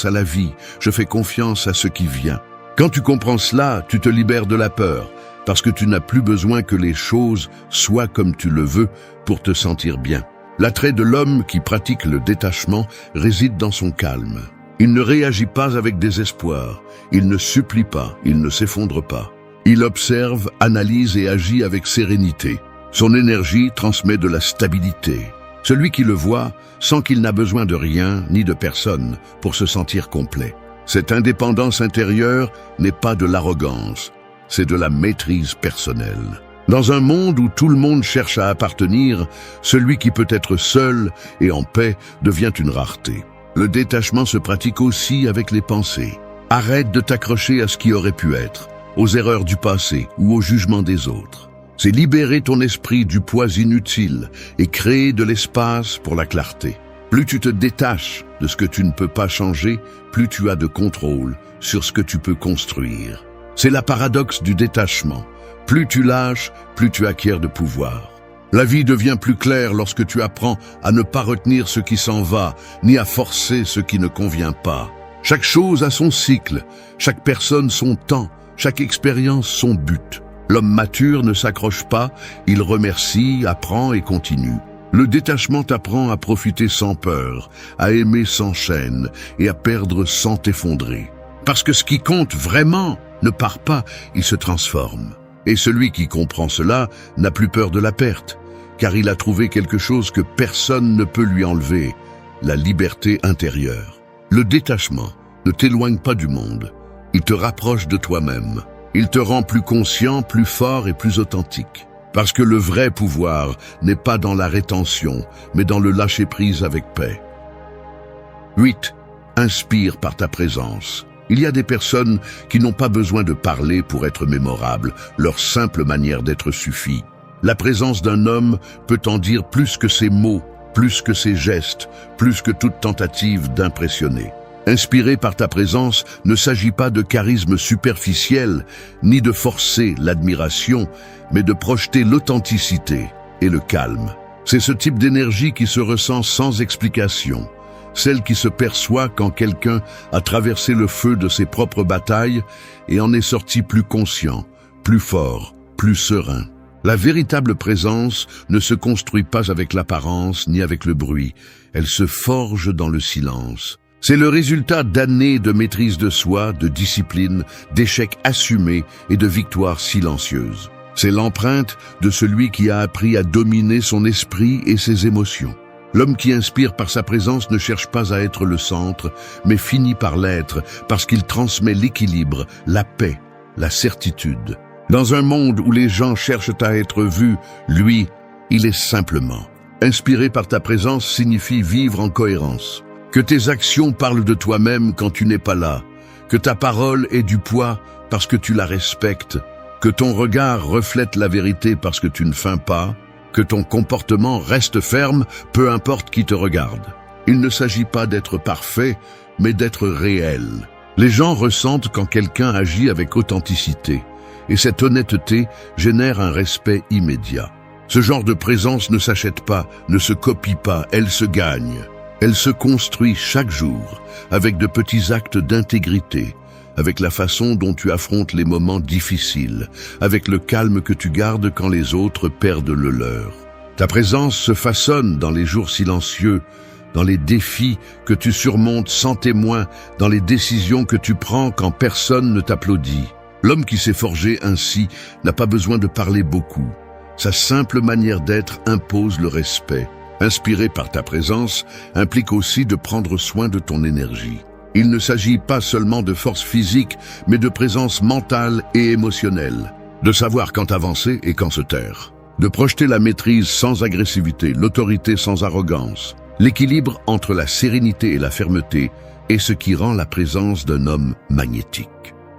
à la vie, je fais confiance à ce qui vient ». Quand tu comprends cela, tu te libères de la peur, parce que tu n'as plus besoin que les choses soient comme tu le veux pour te sentir bien. L'attrait de l'homme qui pratique le détachement réside dans son calme. Il ne réagit pas avec désespoir, il ne supplie pas, il ne s'effondre pas. Il observe, analyse et agit avec sérénité. Son énergie transmet de la stabilité. Celui qui le voit sent qu'il n'a besoin de rien ni de personne pour se sentir complet. Cette indépendance intérieure n'est pas de l'arrogance, c'est de la maîtrise personnelle. Dans un monde où tout le monde cherche à appartenir, celui qui peut être seul et en paix devient une rareté. Le détachement se pratique aussi avec les pensées. Arrête de t'accrocher à ce qui aurait pu être, aux erreurs du passé ou au jugement des autres. C'est libérer ton esprit du poids inutile et créer de l'espace pour la clarté. Plus tu te détaches de ce que tu ne peux pas changer, plus tu as de contrôle sur ce que tu peux construire. C'est la paradoxe du détachement. Plus tu lâches, plus tu acquiers de pouvoir. La vie devient plus claire lorsque tu apprends à ne pas retenir ce qui s'en va, ni à forcer ce qui ne convient pas. Chaque chose a son cycle, chaque personne son temps, chaque expérience son but. L'homme mature ne s'accroche pas, il remercie, apprend et continue. Le détachement t'apprend à profiter sans peur, à aimer sans chaîne et à perdre sans t'effondrer. Parce que ce qui compte vraiment ne part pas, il se transforme. Et celui qui comprend cela n'a plus peur de la perte, car il a trouvé quelque chose que personne ne peut lui enlever, la liberté intérieure. Le détachement ne t'éloigne pas du monde, il te rapproche de toi-même. Il te rend plus conscient, plus fort et plus authentique. Parce que le vrai pouvoir n'est pas dans la rétention, mais dans le lâcher-prise avec paix. 8. Inspire par ta présence. Il y a des personnes qui n'ont pas besoin de parler pour être mémorables, leur simple manière d'être suffit. La présence d'un homme peut en dire plus que ses mots, plus que ses gestes, plus que toute tentative d'impressionner. Inspiré par ta présence, ne s'agit pas de charisme superficiel, ni de forcer l'admiration, mais de projeter l'authenticité et le calme. C'est ce type d'énergie qui se ressent sans explication, celle qui se perçoit quand quelqu'un a traversé le feu de ses propres batailles et en est sorti plus conscient, plus fort, plus serein. La véritable présence ne se construit pas avec l'apparence ni avec le bruit, elle se forge dans le silence. C'est le résultat d'années de maîtrise de soi, de discipline, d'échecs assumés et de victoires silencieuses. C'est l'empreinte de celui qui a appris à dominer son esprit et ses émotions. L'homme qui inspire par sa présence ne cherche pas à être le centre, mais finit par l'être parce qu'il transmet l'équilibre, la paix, la certitude. Dans un monde où les gens cherchent à être vus, lui, il est simplement. Inspiré par ta présence signifie vivre en cohérence. Que tes actions parlent de toi-même quand tu n'es pas là. Que ta parole ait du poids parce que tu la respectes. Que ton regard reflète la vérité parce que tu ne feins pas. Que ton comportement reste ferme, peu importe qui te regarde. Il ne s'agit pas d'être parfait, mais d'être réel. Les gens ressentent quand quelqu'un agit avec authenticité. Et cette honnêteté génère un respect immédiat. Ce genre de présence ne s'achète pas, ne se copie pas, elle se gagne. Elle se construit chaque jour, avec de petits actes d'intégrité, avec la façon dont tu affrontes les moments difficiles, avec le calme que tu gardes quand les autres perdent le leur. Ta présence se façonne dans les jours silencieux, dans les défis que tu surmontes sans témoin, dans les décisions que tu prends quand personne ne t'applaudit. L'homme qui s'est forgé ainsi n'a pas besoin de parler beaucoup. Sa simple manière d'être impose le respect. Inspiré par ta présence implique aussi de prendre soin de ton énergie. Il ne s'agit pas seulement de force physique, mais de présence mentale et émotionnelle. De savoir quand avancer et quand se taire. De projeter la maîtrise sans agressivité, l'autorité sans arrogance. L'équilibre entre la sérénité et la fermeté est ce qui rend la présence d'un homme magnétique.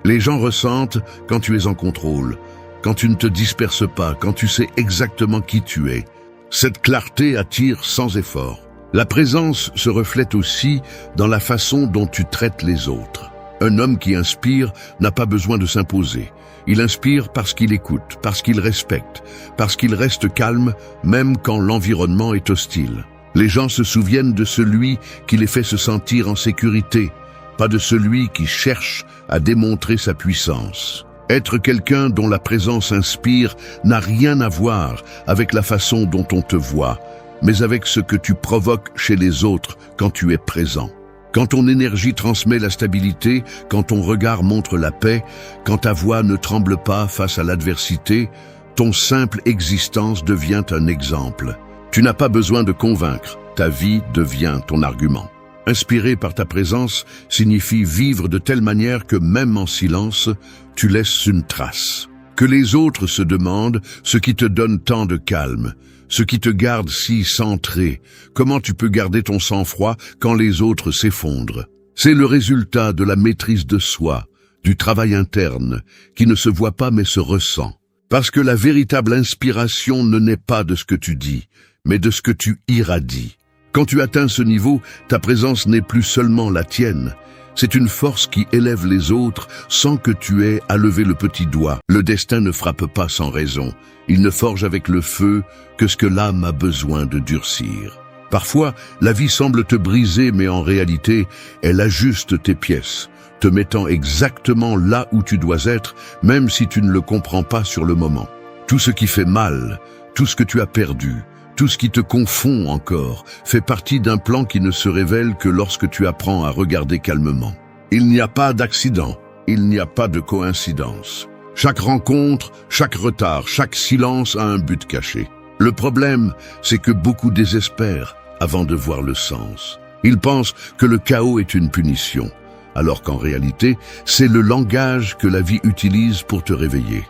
Les gens ressentent quand tu es en contrôle, quand tu ne te disperses pas, quand tu sais exactement qui tu es. Cette clarté attire sans effort. La présence se reflète aussi dans la façon dont tu traites les autres. Un homme qui inspire n'a pas besoin de s'imposer. Il inspire parce qu'il écoute, parce qu'il respecte, parce qu'il reste calme, même quand l'environnement est hostile. Les gens se souviennent de celui qui les fait se sentir en sécurité, pas de celui qui cherche à démontrer sa puissance. Être quelqu'un dont la présence inspire n'a rien à voir avec la façon dont on te voit, mais avec ce que tu provoques chez les autres quand tu es présent. Quand ton énergie transmet la stabilité, quand ton regard montre la paix, quand ta voix ne tremble pas face à l'adversité, ton simple existence devient un exemple. Tu n'as pas besoin de convaincre, ta vie devient ton argument. Inspiré par ta présence signifie vivre de telle manière que même en silence, tu laisses une trace. Que les autres se demandent ce qui te donne tant de calme, ce qui te garde si centré, comment tu peux garder ton sang-froid quand les autres s'effondrent. C'est le résultat de la maîtrise de soi, du travail interne, qui ne se voit pas mais se ressent. Parce que la véritable inspiration ne naît pas de ce que tu dis, mais de ce que tu irradies. Quand tu atteins ce niveau, ta présence n'est plus seulement la tienne. C'est une force qui élève les autres sans que tu aies à lever le petit doigt. Le destin ne frappe pas sans raison. Il ne forge avec le feu que ce que l'âme a besoin de durcir. Parfois, la vie semble te briser, mais en réalité, elle ajuste tes pièces, te mettant exactement là où tu dois être, même si tu ne le comprends pas sur le moment. Tout ce qui fait mal, tout ce que tu as perdu, tout ce qui te confond encore, fait partie d'un plan qui ne se révèle que lorsque tu apprends à regarder calmement. Il n'y a pas d'accident, il n'y a pas de coïncidence. Chaque rencontre, chaque retard, chaque silence a un but caché. Le problème, c'est que beaucoup désespèrent avant de voir le sens. Ils pensent que le chaos est une punition, alors qu'en réalité, c'est le langage que la vie utilise pour te réveiller.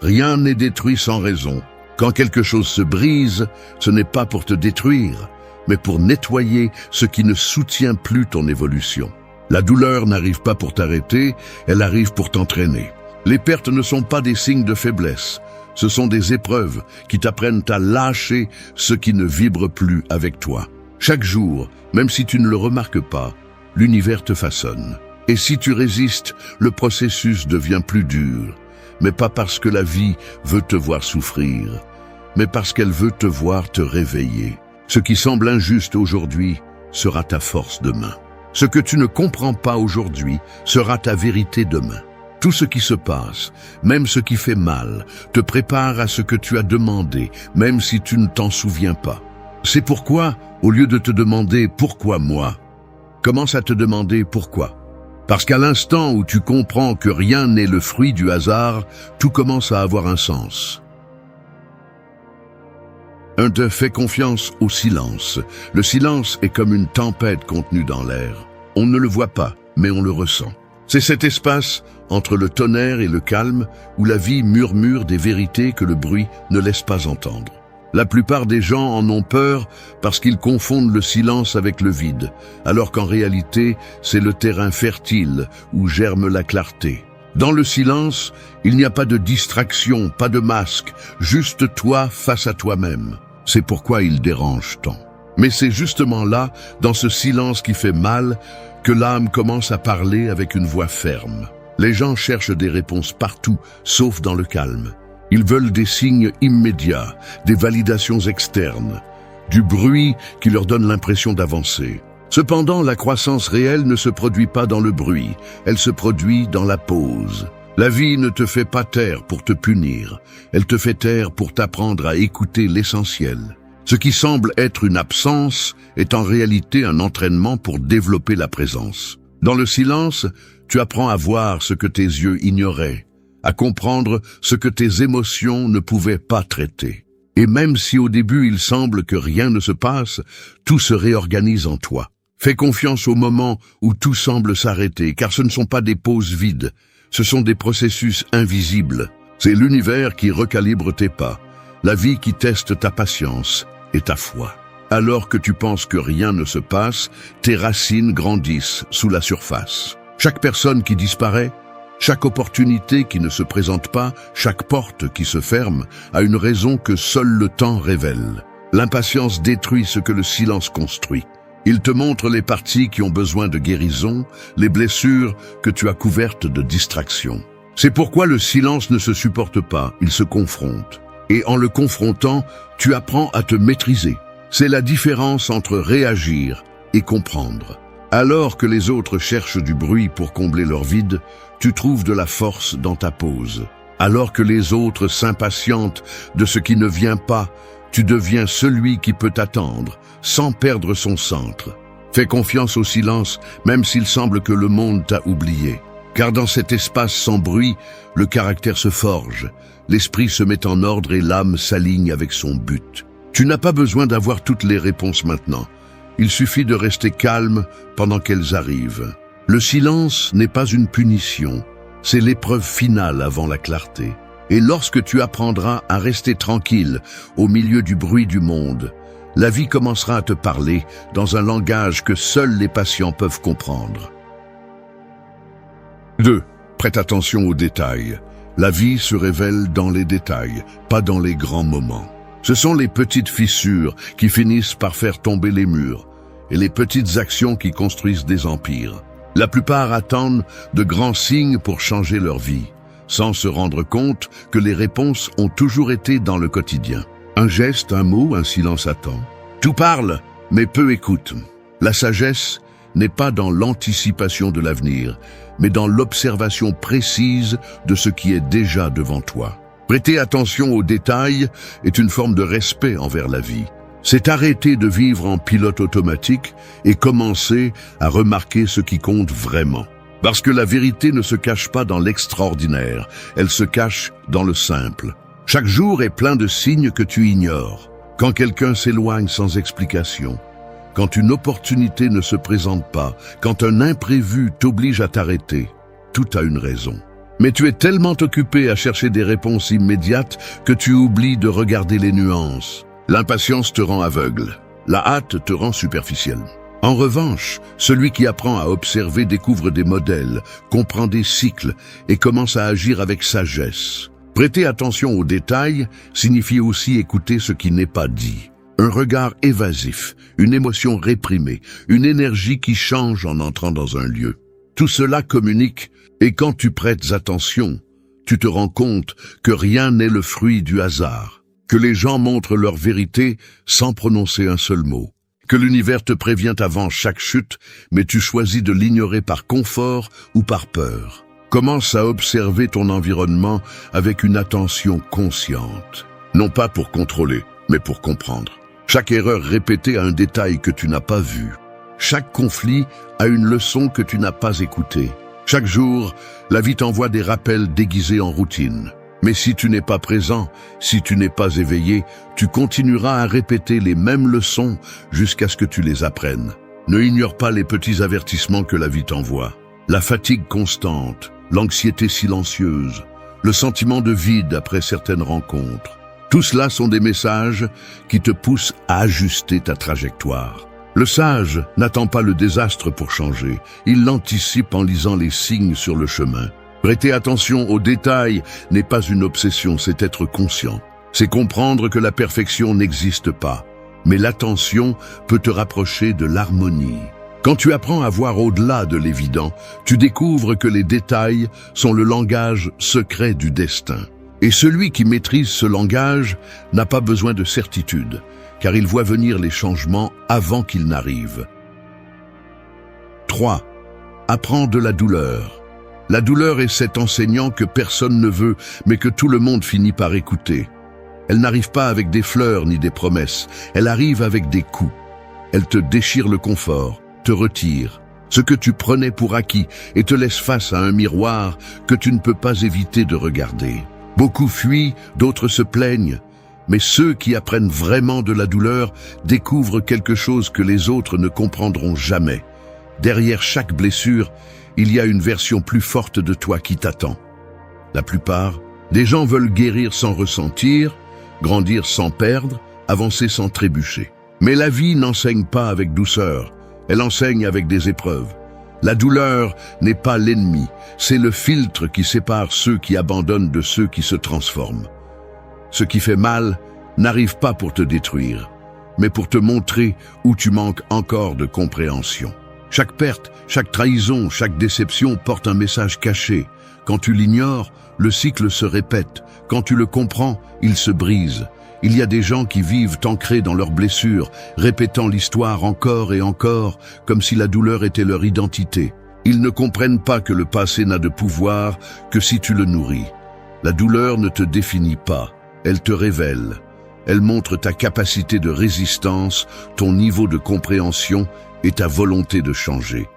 Rien n'est détruit sans raison. Quand quelque chose se brise, ce n'est pas pour te détruire, mais pour nettoyer ce qui ne soutient plus ton évolution. La douleur n'arrive pas pour t'arrêter, elle arrive pour t'entraîner. Les pertes ne sont pas des signes de faiblesse, ce sont des épreuves qui t'apprennent à lâcher ce qui ne vibre plus avec toi. Chaque jour, même si tu ne le remarques pas, l'univers te façonne. Et si tu résistes, le processus devient plus dur. Mais pas parce que la vie veut te voir souffrir, mais parce qu'elle veut te voir te réveiller. Ce qui semble injuste aujourd'hui sera ta force demain. Ce que tu ne comprends pas aujourd'hui sera ta vérité demain. Tout ce qui se passe, même ce qui fait mal, te prépare à ce que tu as demandé, même si tu ne t'en souviens pas. C'est pourquoi, au lieu de te demander « pourquoi moi ?», commence à te demander « pourquoi ?» Parce qu'à l'instant où tu comprends que rien n'est le fruit du hasard, tout commence à avoir un sens. 1. Fais confiance au silence. Le silence est comme une tempête contenue dans l'air. On ne le voit pas, mais on le ressent. C'est cet espace entre le tonnerre et le calme où la vie murmure des vérités que le bruit ne laisse pas entendre. La plupart des gens en ont peur parce qu'ils confondent le silence avec le vide, alors qu'en réalité, c'est le terrain fertile où germe la clarté. Dans le silence, il n'y a pas de distraction, pas de masque, juste toi face à toi-même. C'est pourquoi il dérange tant. Mais c'est justement là, dans ce silence qui fait mal, que l'âme commence à parler avec une voix ferme. Les gens cherchent des réponses partout, sauf dans le calme. Ils veulent des signes immédiats, des validations externes, du bruit qui leur donne l'impression d'avancer. Cependant, la croissance réelle ne se produit pas dans le bruit, elle se produit dans la pause. La vie ne te fait pas taire pour te punir, elle te fait taire pour t'apprendre à écouter l'essentiel. Ce qui semble être une absence est en réalité un entraînement pour développer la présence. Dans le silence, tu apprends à voir ce que tes yeux ignoraient, à comprendre ce que tes émotions ne pouvaient pas traiter. Et même si au début il semble que rien ne se passe, tout se réorganise en toi. Fais confiance au moment où tout semble s'arrêter, car ce ne sont pas des pauses vides, ce sont des processus invisibles. C'est l'univers qui recalibre tes pas, la vie qui teste ta patience et ta foi. Alors que tu penses que rien ne se passe, tes racines grandissent sous la surface. Chaque personne qui disparaît, chaque opportunité qui ne se présente pas, chaque porte qui se ferme, a une raison que seul le temps révèle. L'impatience détruit ce que le silence construit. Il te montre les parties qui ont besoin de guérison, les blessures que tu as couvertes de distraction. C'est pourquoi le silence ne se supporte pas, il se confronte. Et en le confrontant, tu apprends à te maîtriser. C'est la différence entre réagir et comprendre. Alors que les autres cherchent du bruit pour combler leur vide, tu trouves de la force dans ta pause. Alors que les autres s'impatientent de ce qui ne vient pas, tu deviens celui qui peut attendre, sans perdre son centre. Fais confiance au silence, même s'il semble que le monde t'a oublié. Car dans cet espace sans bruit, le caractère se forge, l'esprit se met en ordre et l'âme s'aligne avec son but. Tu n'as pas besoin d'avoir toutes les réponses maintenant. Il suffit de rester calme pendant qu'elles arrivent. Le silence n'est pas une punition, c'est l'épreuve finale avant la clarté. Et lorsque tu apprendras à rester tranquille au milieu du bruit du monde, la vie commencera à te parler dans un langage que seuls les patients peuvent comprendre. 2. Prête attention aux détails. La vie se révèle dans les détails, pas dans les grands moments. Ce sont les petites fissures qui finissent par faire tomber les murs et les petites actions qui construisent des empires. La plupart attendent de grands signes pour changer leur vie, sans se rendre compte que les réponses ont toujours été dans le quotidien. Un geste, un mot, un silence attend. Tout parle, mais peu écoute. La sagesse n'est pas dans l'anticipation de l'avenir, mais dans l'observation précise de ce qui est déjà devant toi. Prêter attention aux détails est une forme de respect envers la vie. C'est arrêter de vivre en pilote automatique et commencer à remarquer ce qui compte vraiment. Parce que la vérité ne se cache pas dans l'extraordinaire, elle se cache dans le simple. Chaque jour est plein de signes que tu ignores. Quand quelqu'un s'éloigne sans explication, quand une opportunité ne se présente pas, quand un imprévu t'oblige à t'arrêter, tout a une raison. Mais tu es tellement occupé à chercher des réponses immédiates que tu oublies de regarder les nuances. L'impatience te rend aveugle, la hâte te rend superficiel. En revanche, celui qui apprend à observer découvre des modèles, comprend des cycles et commence à agir avec sagesse. Prêter attention aux détails signifie aussi écouter ce qui n'est pas dit. Un regard évasif, une émotion réprimée, une énergie qui change en entrant dans un lieu. Tout cela communique, et quand tu prêtes attention, tu te rends compte que rien n'est le fruit du hasard, que les gens montrent leur vérité sans prononcer un seul mot, que l'univers te prévient avant chaque chute, mais tu choisis de l'ignorer par confort ou par peur. Commence à observer ton environnement avec une attention consciente, non pas pour contrôler, mais pour comprendre. Chaque erreur répétée a un détail que tu n'as pas vu. Chaque conflit a une leçon que tu n'as pas écoutée. Chaque jour, la vie t'envoie des rappels déguisés en routine. Mais si tu n'es pas présent, si tu n'es pas éveillé, tu continueras à répéter les mêmes leçons jusqu'à ce que tu les apprennes. Ne ignore pas les petits avertissements que la vie t'envoie. La fatigue constante, l'anxiété silencieuse, le sentiment de vide après certaines rencontres. Tout cela sont des messages qui te poussent à ajuster ta trajectoire. Le sage n'attend pas le désastre pour changer, il l'anticipe en lisant les signes sur le chemin. Prêter attention aux détails n'est pas une obsession, c'est être conscient. C'est comprendre que la perfection n'existe pas, mais l'attention peut te rapprocher de l'harmonie. Quand tu apprends à voir au-delà de l'évident, tu découvres que les détails sont le langage secret du destin. Et celui qui maîtrise ce langage n'a pas besoin de certitude, car il voit venir les changements avant qu'ils n'arrivent. 3. Apprends de la douleur. La douleur est cet enseignant que personne ne veut, mais que tout le monde finit par écouter. Elle n'arrive pas avec des fleurs ni des promesses, elle arrive avec des coups. Elle te déchire le confort, te retire ce que tu prenais pour acquis et te laisse face à un miroir que tu ne peux pas éviter de regarder. Beaucoup fuient, d'autres se plaignent, mais ceux qui apprennent vraiment de la douleur découvrent quelque chose que les autres ne comprendront jamais. Derrière chaque blessure, il y a une version plus forte de toi qui t'attend. La plupart des gens veulent guérir sans ressentir, grandir sans perdre, avancer sans trébucher. Mais la vie n'enseigne pas avec douceur, elle enseigne avec des épreuves. La douleur n'est pas l'ennemi, c'est le filtre qui sépare ceux qui abandonnent de ceux qui se transforment. Ce qui fait mal n'arrive pas pour te détruire, mais pour te montrer où tu manques encore de compréhension. Chaque perte, chaque trahison, chaque déception porte un message caché. Quand tu l'ignores, le cycle se répète. Quand tu le comprends, il se brise. Il y a des gens qui vivent ancrés dans leurs blessures, répétant l'histoire encore et encore, comme si la douleur était leur identité. Ils ne comprennent pas que le passé n'a de pouvoir que si tu le nourris. La douleur ne te définit pas, elle te révèle. Elle montre ta capacité de résistance, ton niveau de compréhension et ta volonté de changer.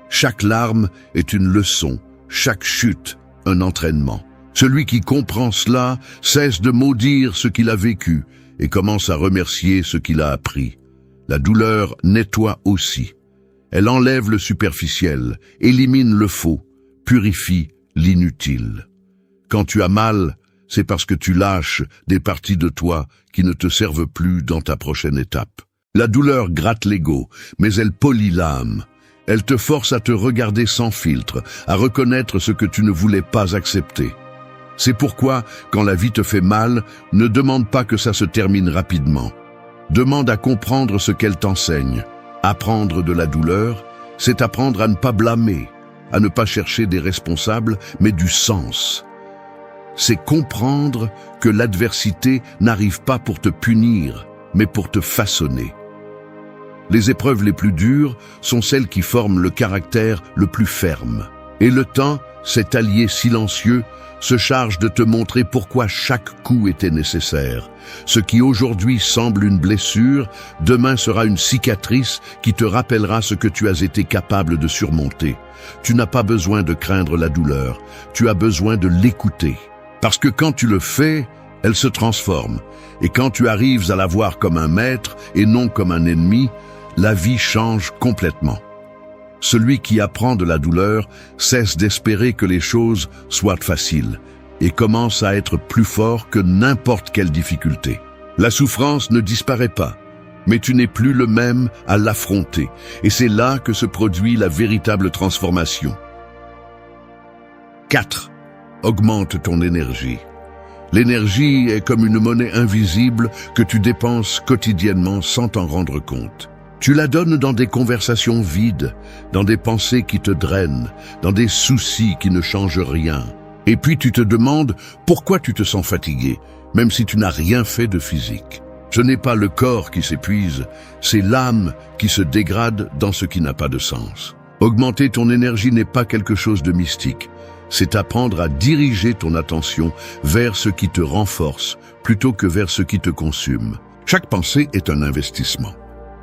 Chaque larme est une leçon, chaque chute, un entraînement. Celui qui comprend cela cesse de maudire ce qu'il a vécu et commence à remercier ce qu'il a appris. La douleur nettoie aussi. Elle enlève le superficiel, élimine le faux, purifie l'inutile. Quand tu as mal, c'est parce que tu lâches des parties de toi qui ne te servent plus dans ta prochaine étape. La douleur gratte l'ego, mais elle polit l'âme. Elle te force à te regarder sans filtre, à reconnaître ce que tu ne voulais pas accepter. C'est pourquoi, quand la vie te fait mal, ne demande pas que ça se termine rapidement. Demande à comprendre ce qu'elle t'enseigne. Apprendre de la douleur, c'est apprendre à ne pas blâmer, à ne pas chercher des responsables, mais du sens. C'est comprendre que l'adversité n'arrive pas pour te punir, mais pour te façonner. Les épreuves les plus dures sont celles qui forment le caractère le plus ferme. Et le temps, cet allié silencieux, se charge de te montrer pourquoi chaque coup était nécessaire. Ce qui aujourd'hui semble une blessure, demain sera une cicatrice qui te rappellera ce que tu as été capable de surmonter. Tu n'as pas besoin de craindre la douleur, tu as besoin de l'écouter. Parce que quand tu le fais, elle se transforme. Et quand tu arrives à la voir comme un maître et non comme un ennemi, la vie change complètement. Celui qui apprend de la douleur cesse d'espérer que les choses soient faciles et commence à être plus fort que n'importe quelle difficulté. La souffrance ne disparaît pas, mais tu n'es plus le même à l'affronter, et c'est là que se produit la véritable transformation. 4. Augmente ton énergie. L'énergie est comme une monnaie invisible que tu dépenses quotidiennement sans t'en rendre compte. Tu la donnes dans des conversations vides, dans des pensées qui te drainent, dans des soucis qui ne changent rien. Et puis tu te demandes pourquoi tu te sens fatigué, même si tu n'as rien fait de physique. Ce n'est pas le corps qui s'épuise, c'est l'âme qui se dégrade dans ce qui n'a pas de sens. Augmenter ton énergie n'est pas quelque chose de mystique, c'est apprendre à diriger ton attention vers ce qui te renforce plutôt que vers ce qui te consume. Chaque pensée est un investissement.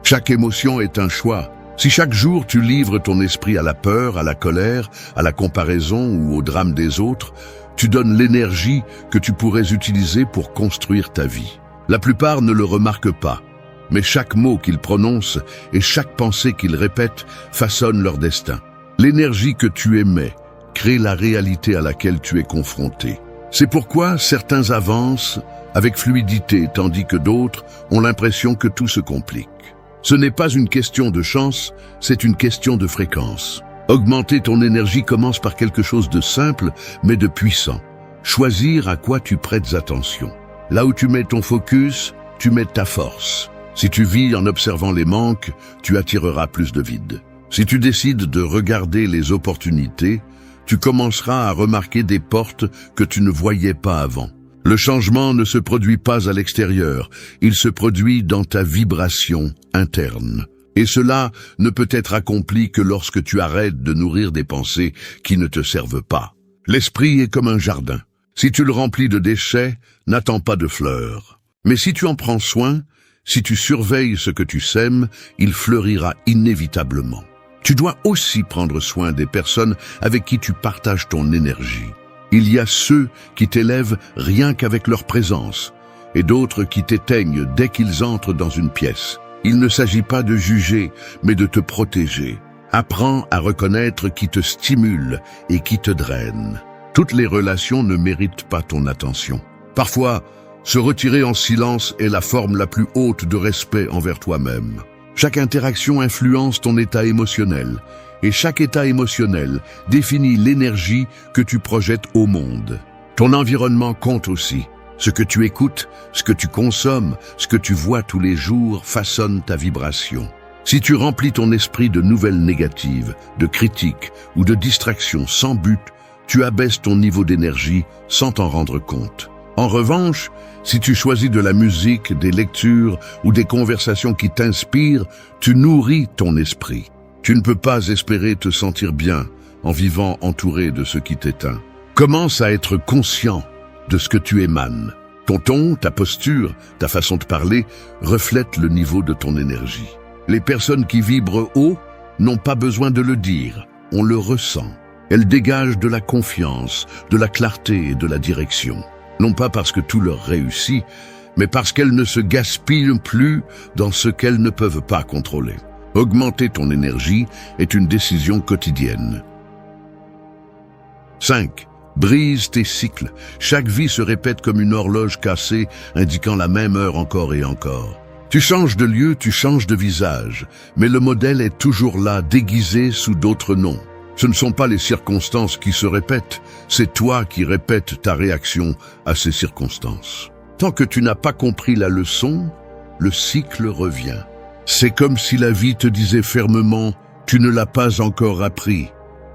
Chaque émotion est un choix. Si chaque jour tu livres ton esprit à la peur, à la colère, à la comparaison ou au drame des autres, tu donnes l'énergie que tu pourrais utiliser pour construire ta vie. La plupart ne le remarquent pas, mais chaque mot qu'ils prononcent et chaque pensée qu'ils répètent façonnent leur destin. L'énergie que tu émets crée la réalité à laquelle tu es confronté. C'est pourquoi certains avancent avec fluidité, tandis que d'autres ont l'impression que tout se complique. Ce n'est pas une question de chance, c'est une question de fréquence. Augmenter ton énergie commence par quelque chose de simple, mais de puissant. Choisir à quoi tu prêtes attention. Là où tu mets ton focus, tu mets ta force. Si tu vis en observant les manques, tu attireras plus de vide. Si tu décides de regarder les opportunités, tu commenceras à remarquer des portes que tu ne voyais pas avant. Le changement ne se produit pas à l'extérieur, il se produit dans ta vibration interne. Et cela ne peut être accompli que lorsque tu arrêtes de nourrir des pensées qui ne te servent pas. L'esprit est comme un jardin. Si tu le remplis de déchets, n'attends pas de fleurs. Mais si tu en prends soin, si tu surveilles ce que tu sèmes, il fleurira inévitablement. Tu dois aussi prendre soin des personnes avec qui tu partages ton énergie. Il y a ceux qui t'élèvent rien qu'avec leur présence, et d'autres qui t'éteignent dès qu'ils entrent dans une pièce. Il ne s'agit pas de juger, mais de te protéger. Apprends à reconnaître qui te stimule et qui te draine. Toutes les relations ne méritent pas ton attention. Parfois, se retirer en silence est la forme la plus haute de respect envers toi-même. Chaque interaction influence ton état émotionnel, et chaque état émotionnel définit l'énergie que tu projettes au monde. Ton environnement compte aussi. Ce que tu écoutes, ce que tu consommes, ce que tu vois tous les jours façonne ta vibration. Si tu remplis ton esprit de nouvelles négatives, de critiques ou de distractions sans but, tu abaisses ton niveau d'énergie sans t'en rendre compte. En revanche, si tu choisis de la musique, des lectures ou des conversations qui t'inspirent, tu nourris ton esprit. Tu ne peux pas espérer te sentir bien en vivant entouré de ce qui t'éteint. Commence à être conscient de ce que tu émanes. Ton ton, ta posture, ta façon de parler reflètent le niveau de ton énergie. Les personnes qui vibrent haut n'ont pas besoin de le dire, on le ressent. Elles dégagent de la confiance, de la clarté et de la direction. Non pas parce que tout leur réussit, mais parce qu'elles ne se gaspillent plus dans ce qu'elles ne peuvent pas contrôler. Augmenter ton énergie est une décision quotidienne. 5. Brise tes cycles. Chaque vie se répète comme une horloge cassée, indiquant la même heure encore et encore. Tu changes de lieu, tu changes de visage, mais le modèle est toujours là, déguisé sous d'autres noms. Ce ne sont pas les circonstances qui se répètent, c'est toi qui répètes ta réaction à ces circonstances. Tant que tu n'as pas compris la leçon, le cycle revient. C'est comme si la vie te disait fermement « tu ne l'as pas encore appris ».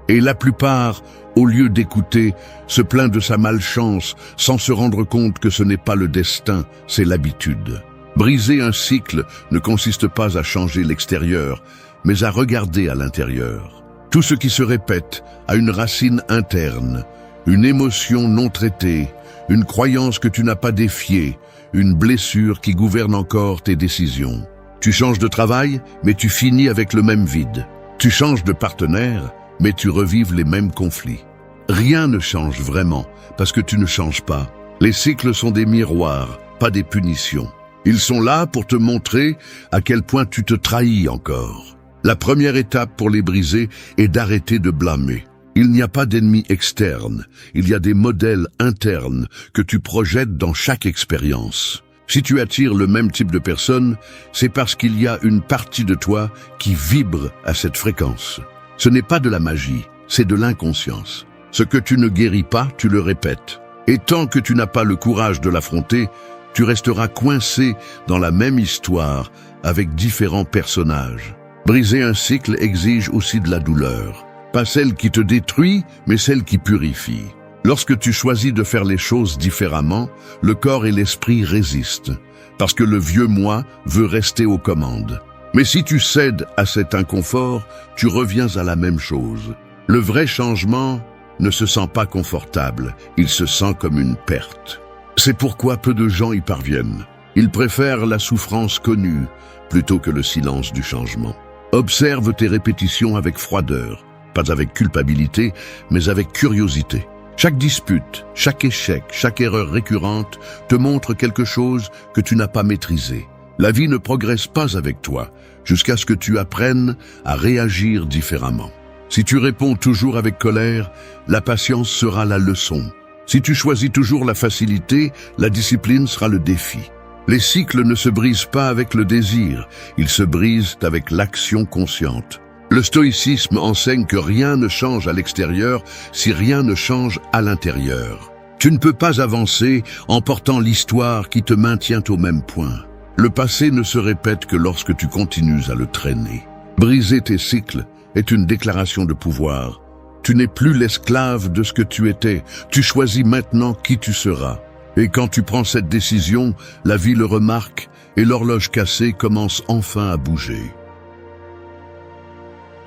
Et la plupart, au lieu d'écouter, se plaint de sa malchance sans se rendre compte que ce n'est pas le destin, c'est l'habitude. Briser un cycle ne consiste pas à changer l'extérieur, mais à regarder à l'intérieur. Tout ce qui se répète a une racine interne, une émotion non traitée, une croyance que tu n'as pas défiée, une blessure qui gouverne encore tes décisions. Tu changes de travail, mais tu finis avec le même vide. Tu changes de partenaire, mais tu revives les mêmes conflits. Rien ne change vraiment, parce que tu ne changes pas. Les cycles sont des miroirs, pas des punitions. Ils sont là pour te montrer à quel point tu te trahis encore. La première étape pour les briser est d'arrêter de blâmer. Il n'y a pas d'ennemis externes, il y a des modèles internes que tu projettes dans chaque expérience. Si tu attires le même type de personnes, c'est parce qu'il y a une partie de toi qui vibre à cette fréquence. Ce n'est pas de la magie, c'est de l'inconscience. Ce que tu ne guéris pas, tu le répètes. Et tant que tu n'as pas le courage de l'affronter, tu resteras coincé dans la même histoire avec différents personnages. Briser un cycle exige aussi de la douleur. Pas celle qui te détruit, mais celle qui purifie. Lorsque tu choisis de faire les choses différemment, le corps et l'esprit résistent, parce que le vieux moi veut rester aux commandes. Mais si tu cèdes à cet inconfort, tu reviens à la même chose. Le vrai changement ne se sent pas confortable, il se sent comme une perte. C'est pourquoi peu de gens y parviennent. Ils préfèrent la souffrance connue plutôt que le silence du changement. Observe tes répétitions avec froideur, pas avec culpabilité, mais avec curiosité. Chaque dispute, chaque échec, chaque erreur récurrente te montre quelque chose que tu n'as pas maîtrisé. La vie ne progresse pas avec toi, jusqu'à ce que tu apprennes à réagir différemment. Si tu réponds toujours avec colère, la patience sera la leçon. Si tu choisis toujours la facilité, la discipline sera le défi. Les cycles ne se brisent pas avec le désir, ils se brisent avec l'action consciente. Le stoïcisme enseigne que rien ne change à l'extérieur si rien ne change à l'intérieur. Tu ne peux pas avancer en portant l'histoire qui te maintient au même point. Le passé ne se répète que lorsque tu continues à le traîner. Briser tes cycles est une déclaration de pouvoir. Tu n'es plus l'esclave de ce que tu étais, tu choisis maintenant qui tu seras. Et quand tu prends cette décision, la vie le remarque et l'horloge cassée commence enfin à bouger.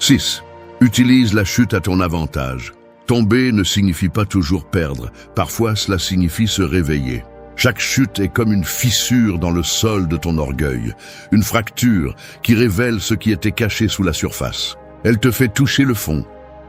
6. Utilise la chute à ton avantage. Tomber ne signifie pas toujours perdre, parfois cela signifie se réveiller. Chaque chute est comme une fissure dans le sol de ton orgueil, une fracture qui révèle ce qui était caché sous la surface. Elle te fait toucher le fond,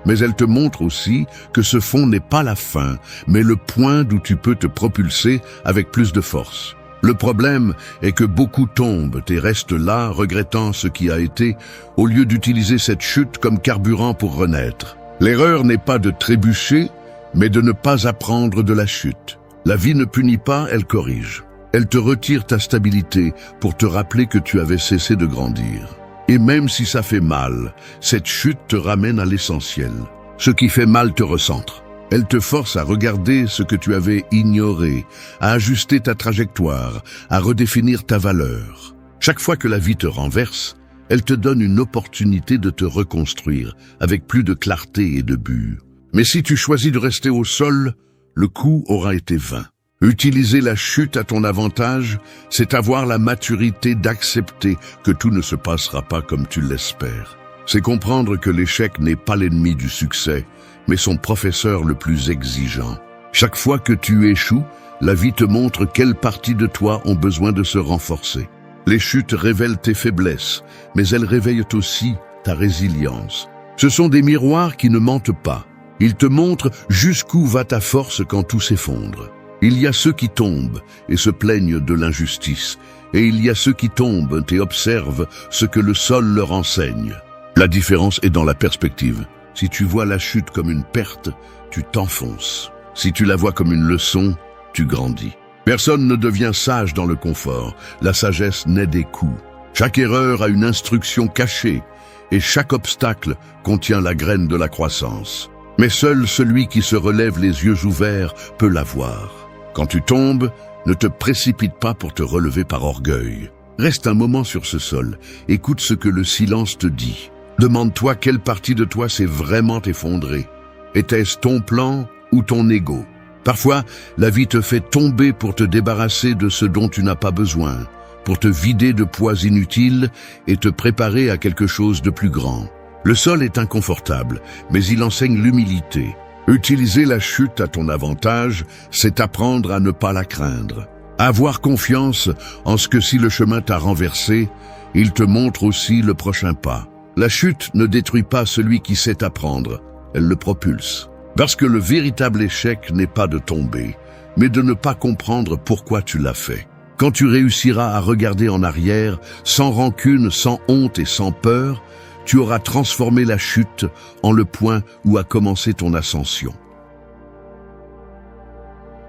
mais elle te montre aussi que ce fond n'est pas la fin, mais le point d'où tu peux te propulser avec plus de force. Le problème est que beaucoup tombent et restent là, regrettant ce qui a été, au lieu d'utiliser cette chute comme carburant pour renaître. L'erreur n'est pas de trébucher, mais de ne pas apprendre de la chute. La vie ne punit pas, elle corrige. Elle te retire ta stabilité pour te rappeler que tu avais cessé de grandir. Et même si ça fait mal, cette chute te ramène à l'essentiel. Ce qui fait mal te recentre. Elle te force à regarder ce que tu avais ignoré, à ajuster ta trajectoire, à redéfinir ta valeur. Chaque fois que la vie te renverse, elle te donne une opportunité de te reconstruire, avec plus de clarté et de but. Mais si tu choisis de rester au sol, le coup aura été vain. Utiliser la chute à ton avantage, c'est avoir la maturité d'accepter que tout ne se passera pas comme tu l'espères. C'est comprendre que l'échec n'est pas l'ennemi du succès, mais son professeur le plus exigeant. Chaque fois que tu échoues, la vie te montre quelles parties de toi ont besoin de se renforcer. Les chutes révèlent tes faiblesses, mais elles réveillent aussi ta résilience. Ce sont des miroirs qui ne mentent pas. Ils te montrent jusqu'où va ta force quand tout s'effondre. Il y a ceux qui tombent et se plaignent de l'injustice, et il y a ceux qui tombent et observent ce que le sol leur enseigne. La différence est dans la perspective. Si tu vois la chute comme une perte, tu t'enfonces. Si tu la vois comme une leçon, tu grandis. Personne ne devient sage dans le confort. La sagesse naît des coups. Chaque erreur a une instruction cachée, et chaque obstacle contient la graine de la croissance. Mais seul celui qui se relève les yeux ouverts peut la voir. Quand tu tombes, ne te précipite pas pour te relever par orgueil. Reste un moment sur ce sol, écoute ce que le silence te dit. Demande-toi quelle partie de toi s'est vraiment effondrée. Était-ce ton plan ou ton ego? Parfois, la vie te fait tomber pour te débarrasser de ce dont tu n'as pas besoin, pour te vider de poids inutiles et te préparer à quelque chose de plus grand. Le sol est inconfortable, mais il enseigne l'humilité. Utiliser la chute à ton avantage, c'est apprendre à ne pas la craindre. Avoir confiance en ce que si le chemin t'a renversé, il te montre aussi le prochain pas. La chute ne détruit pas celui qui sait apprendre, elle le propulse. Parce que le véritable échec n'est pas de tomber, mais de ne pas comprendre pourquoi tu l'as fait. Quand tu réussiras à regarder en arrière, sans rancune, sans honte et sans peur, tu auras transformé la chute en le point où a commencé ton ascension.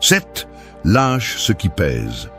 7. Lâche ce qui pèse.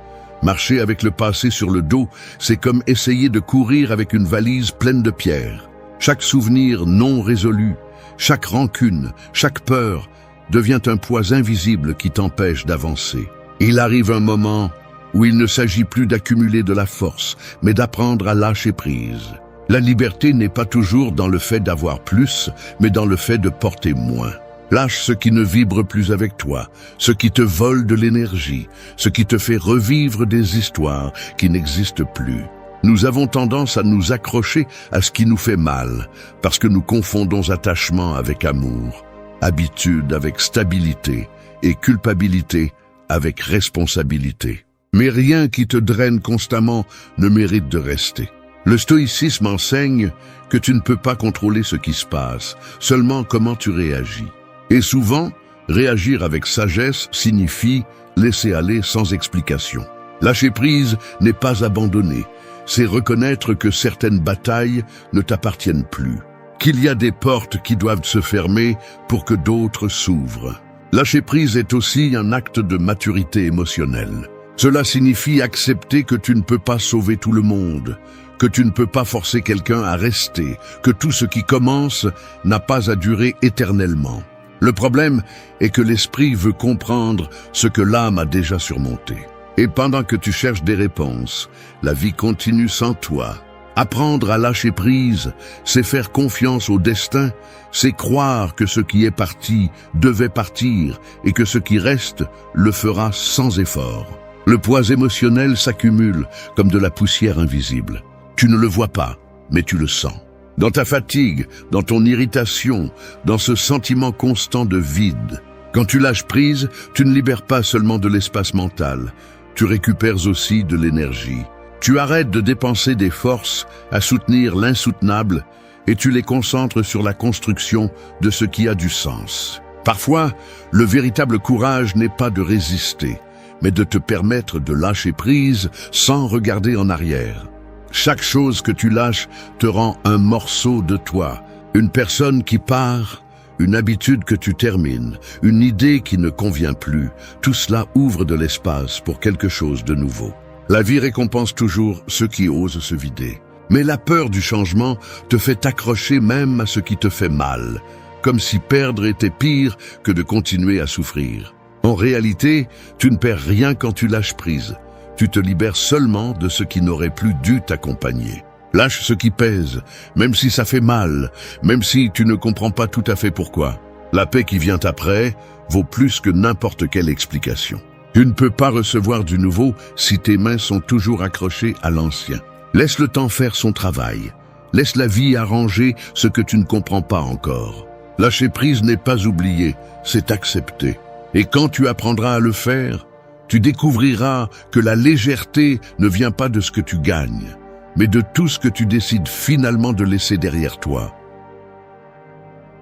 Marcher avec le passé sur le dos, c'est comme essayer de courir avec une valise pleine de pierres. Chaque souvenir non résolu, chaque rancune, chaque peur devient un poids invisible qui t'empêche d'avancer. Il arrive un moment où il ne s'agit plus d'accumuler de la force, mais d'apprendre à lâcher prise. La liberté n'est pas toujours dans le fait d'avoir plus, mais dans le fait de porter moins. Lâche ce qui ne vibre plus avec toi, ce qui te vole de l'énergie, ce qui te fait revivre des histoires qui n'existent plus. Nous avons tendance à nous accrocher à ce qui nous fait mal, parce que nous confondons attachement avec amour, habitude avec stabilité et culpabilité avec responsabilité. Mais rien qui te draine constamment ne mérite de rester. Le stoïcisme enseigne que tu ne peux pas contrôler ce qui se passe, seulement comment tu réagis. Et souvent, réagir avec sagesse signifie laisser aller sans explication. Lâcher prise n'est pas abandonner, c'est reconnaître que certaines batailles ne t'appartiennent plus, qu'il y a des portes qui doivent se fermer pour que d'autres s'ouvrent. Lâcher prise est aussi un acte de maturité émotionnelle. Cela signifie accepter que tu ne peux pas sauver tout le monde, que tu ne peux pas forcer quelqu'un à rester, que tout ce qui commence n'a pas à durer éternellement. Le problème est que l'esprit veut comprendre ce que l'âme a déjà surmonté. Et pendant que tu cherches des réponses, la vie continue sans toi. Apprendre à lâcher prise, c'est faire confiance au destin, c'est croire que ce qui est parti devait partir et que ce qui reste le fera sans effort. Le poids émotionnel s'accumule comme de la poussière invisible. Tu ne le vois pas, mais tu le sens. Dans ta fatigue, dans ton irritation, dans ce sentiment constant de vide. Quand tu lâches prise, tu ne libères pas seulement de l'espace mental, tu récupères aussi de l'énergie. Tu arrêtes de dépenser des forces à soutenir l'insoutenable et tu les concentres sur la construction de ce qui a du sens. Parfois, le véritable courage n'est pas de résister, mais de te permettre de lâcher prise sans regarder en arrière. Chaque chose que tu lâches te rend un morceau de toi, une personne qui part, une habitude que tu termines, une idée qui ne convient plus. Tout cela ouvre de l'espace pour quelque chose de nouveau. La vie récompense toujours ceux qui osent se vider. Mais la peur du changement te fait t'accrocher même à ce qui te fait mal, comme si perdre était pire que de continuer à souffrir. En réalité, tu ne perds rien quand tu lâches prise. Tu te libères seulement de ce qui n'aurait plus dû t'accompagner. Lâche ce qui pèse, même si ça fait mal, même si tu ne comprends pas tout à fait pourquoi. La paix qui vient après vaut plus que n'importe quelle explication. Tu ne peux pas recevoir du nouveau si tes mains sont toujours accrochées à l'ancien. Laisse le temps faire son travail. Laisse la vie arranger ce que tu ne comprends pas encore. Lâcher prise n'est pas oublier, c'est accepter. Et quand tu apprendras à le faire, tu découvriras que la légèreté ne vient pas de ce que tu gagnes, mais de tout ce que tu décides finalement de laisser derrière toi.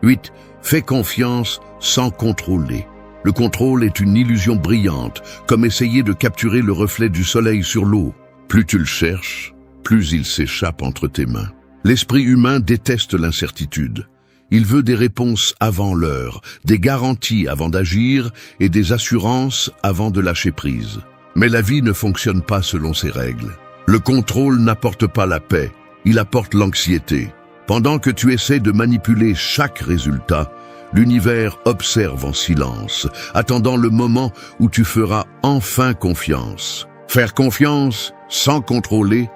8. Fais confiance sans contrôler. Le contrôle est une illusion brillante, comme essayer de capturer le reflet du soleil sur l'eau. Plus tu le cherches, plus il s'échappe entre tes mains. L'esprit humain déteste l'incertitude. Il veut des réponses avant l'heure, des garanties avant d'agir et des assurances avant de lâcher prise. Mais la vie ne fonctionne pas selon ces règles. Le contrôle n'apporte pas la paix, il apporte l'anxiété. Pendant que tu essaies de manipuler chaque résultat, l'univers observe en silence, attendant le moment où tu feras enfin confiance. Faire confiance sans contrôler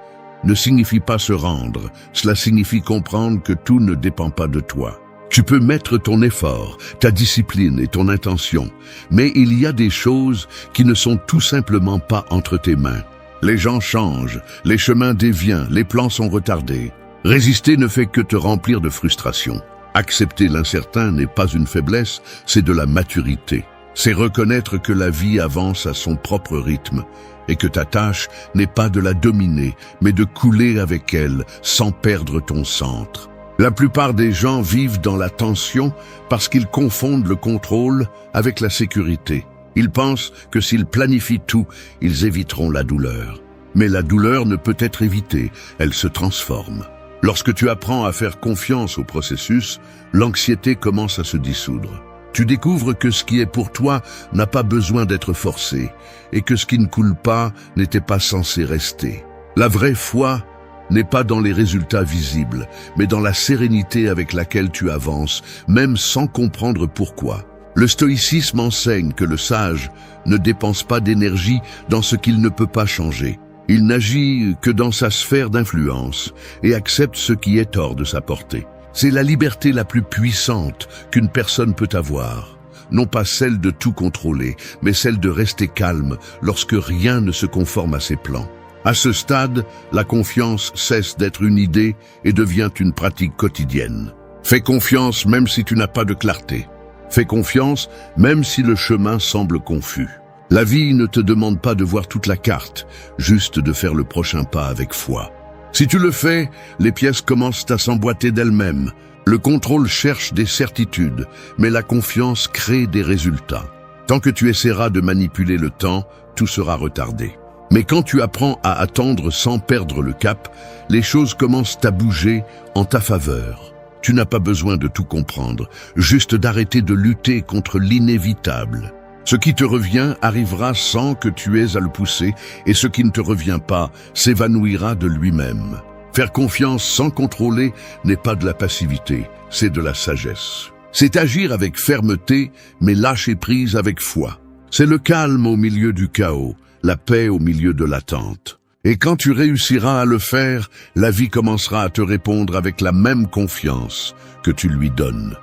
ne signifie pas se rendre, cela signifie comprendre que tout ne dépend pas de toi. Tu peux mettre ton effort, ta discipline et ton intention, mais il y a des choses qui ne sont tout simplement pas entre tes mains. Les gens changent, les chemins dévient, les plans sont retardés. Résister ne fait que te remplir de frustration. Accepter l'incertain n'est pas une faiblesse, c'est de la maturité. C'est reconnaître que la vie avance à son propre rythme et que ta tâche n'est pas de la dominer, mais de couler avec elle sans perdre ton centre. La plupart des gens vivent dans la tension parce qu'ils confondent le contrôle avec la sécurité. Ils pensent que s'ils planifient tout, ils éviteront la douleur. Mais la douleur ne peut être évitée, elle se transforme. Lorsque tu apprends à faire confiance au processus, l'anxiété commence à se dissoudre. Tu découvres que ce qui est pour toi n'a pas besoin d'être forcé et que ce qui ne coule pas n'était pas censé rester. La vraie foi n'est pas dans les résultats visibles, mais dans la sérénité avec laquelle tu avances, même sans comprendre pourquoi. Le stoïcisme enseigne que le sage ne dépense pas d'énergie dans ce qu'il ne peut pas changer. Il n'agit que dans sa sphère d'influence et accepte ce qui est hors de sa portée. C'est la liberté la plus puissante qu'une personne peut avoir. Non pas celle de tout contrôler, mais celle de rester calme lorsque rien ne se conforme à ses plans. À ce stade, la confiance cesse d'être une idée et devient une pratique quotidienne. Fais confiance même si tu n'as pas de clarté. Fais confiance même si le chemin semble confus. La vie ne te demande pas de voir toute la carte, juste de faire le prochain pas avec foi. Si tu le fais, les pièces commencent à s'emboîter d'elles-mêmes. Le contrôle cherche des certitudes, mais la confiance crée des résultats. Tant que tu essaieras de manipuler le temps, tout sera retardé. Mais quand tu apprends à attendre sans perdre le cap, les choses commencent à bouger en ta faveur. Tu n'as pas besoin de tout comprendre, juste d'arrêter de lutter contre l'inévitable. Ce qui te revient arrivera sans que tu aies à le pousser, et ce qui ne te revient pas s'évanouira de lui-même. Faire confiance sans contrôler n'est pas de la passivité, c'est de la sagesse. C'est agir avec fermeté, mais lâcher prise avec foi. C'est le calme au milieu du chaos, la paix au milieu de l'attente. Et quand tu réussiras à le faire, la vie commencera à te répondre avec la même confiance que tu lui donnes.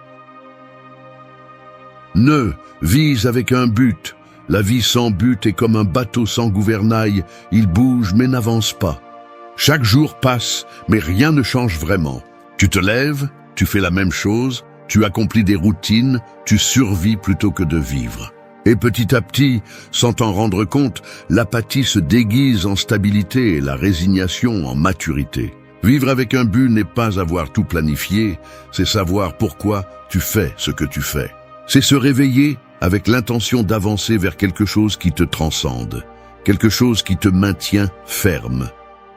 Vise avec un but. La vie sans but est comme un bateau sans gouvernail, il bouge mais n'avance pas. Chaque jour passe, mais rien ne change vraiment. Tu te lèves, tu fais la même chose, tu accomplis des routines, tu survis plutôt que de vivre. Et petit à petit, sans t'en rendre compte, l'apathie se déguise en stabilité et la résignation en maturité. Vivre avec un but n'est pas avoir tout planifié, c'est savoir pourquoi tu fais ce que tu fais. C'est se réveiller avec l'intention d'avancer vers quelque chose qui te transcende, quelque chose qui te maintient ferme,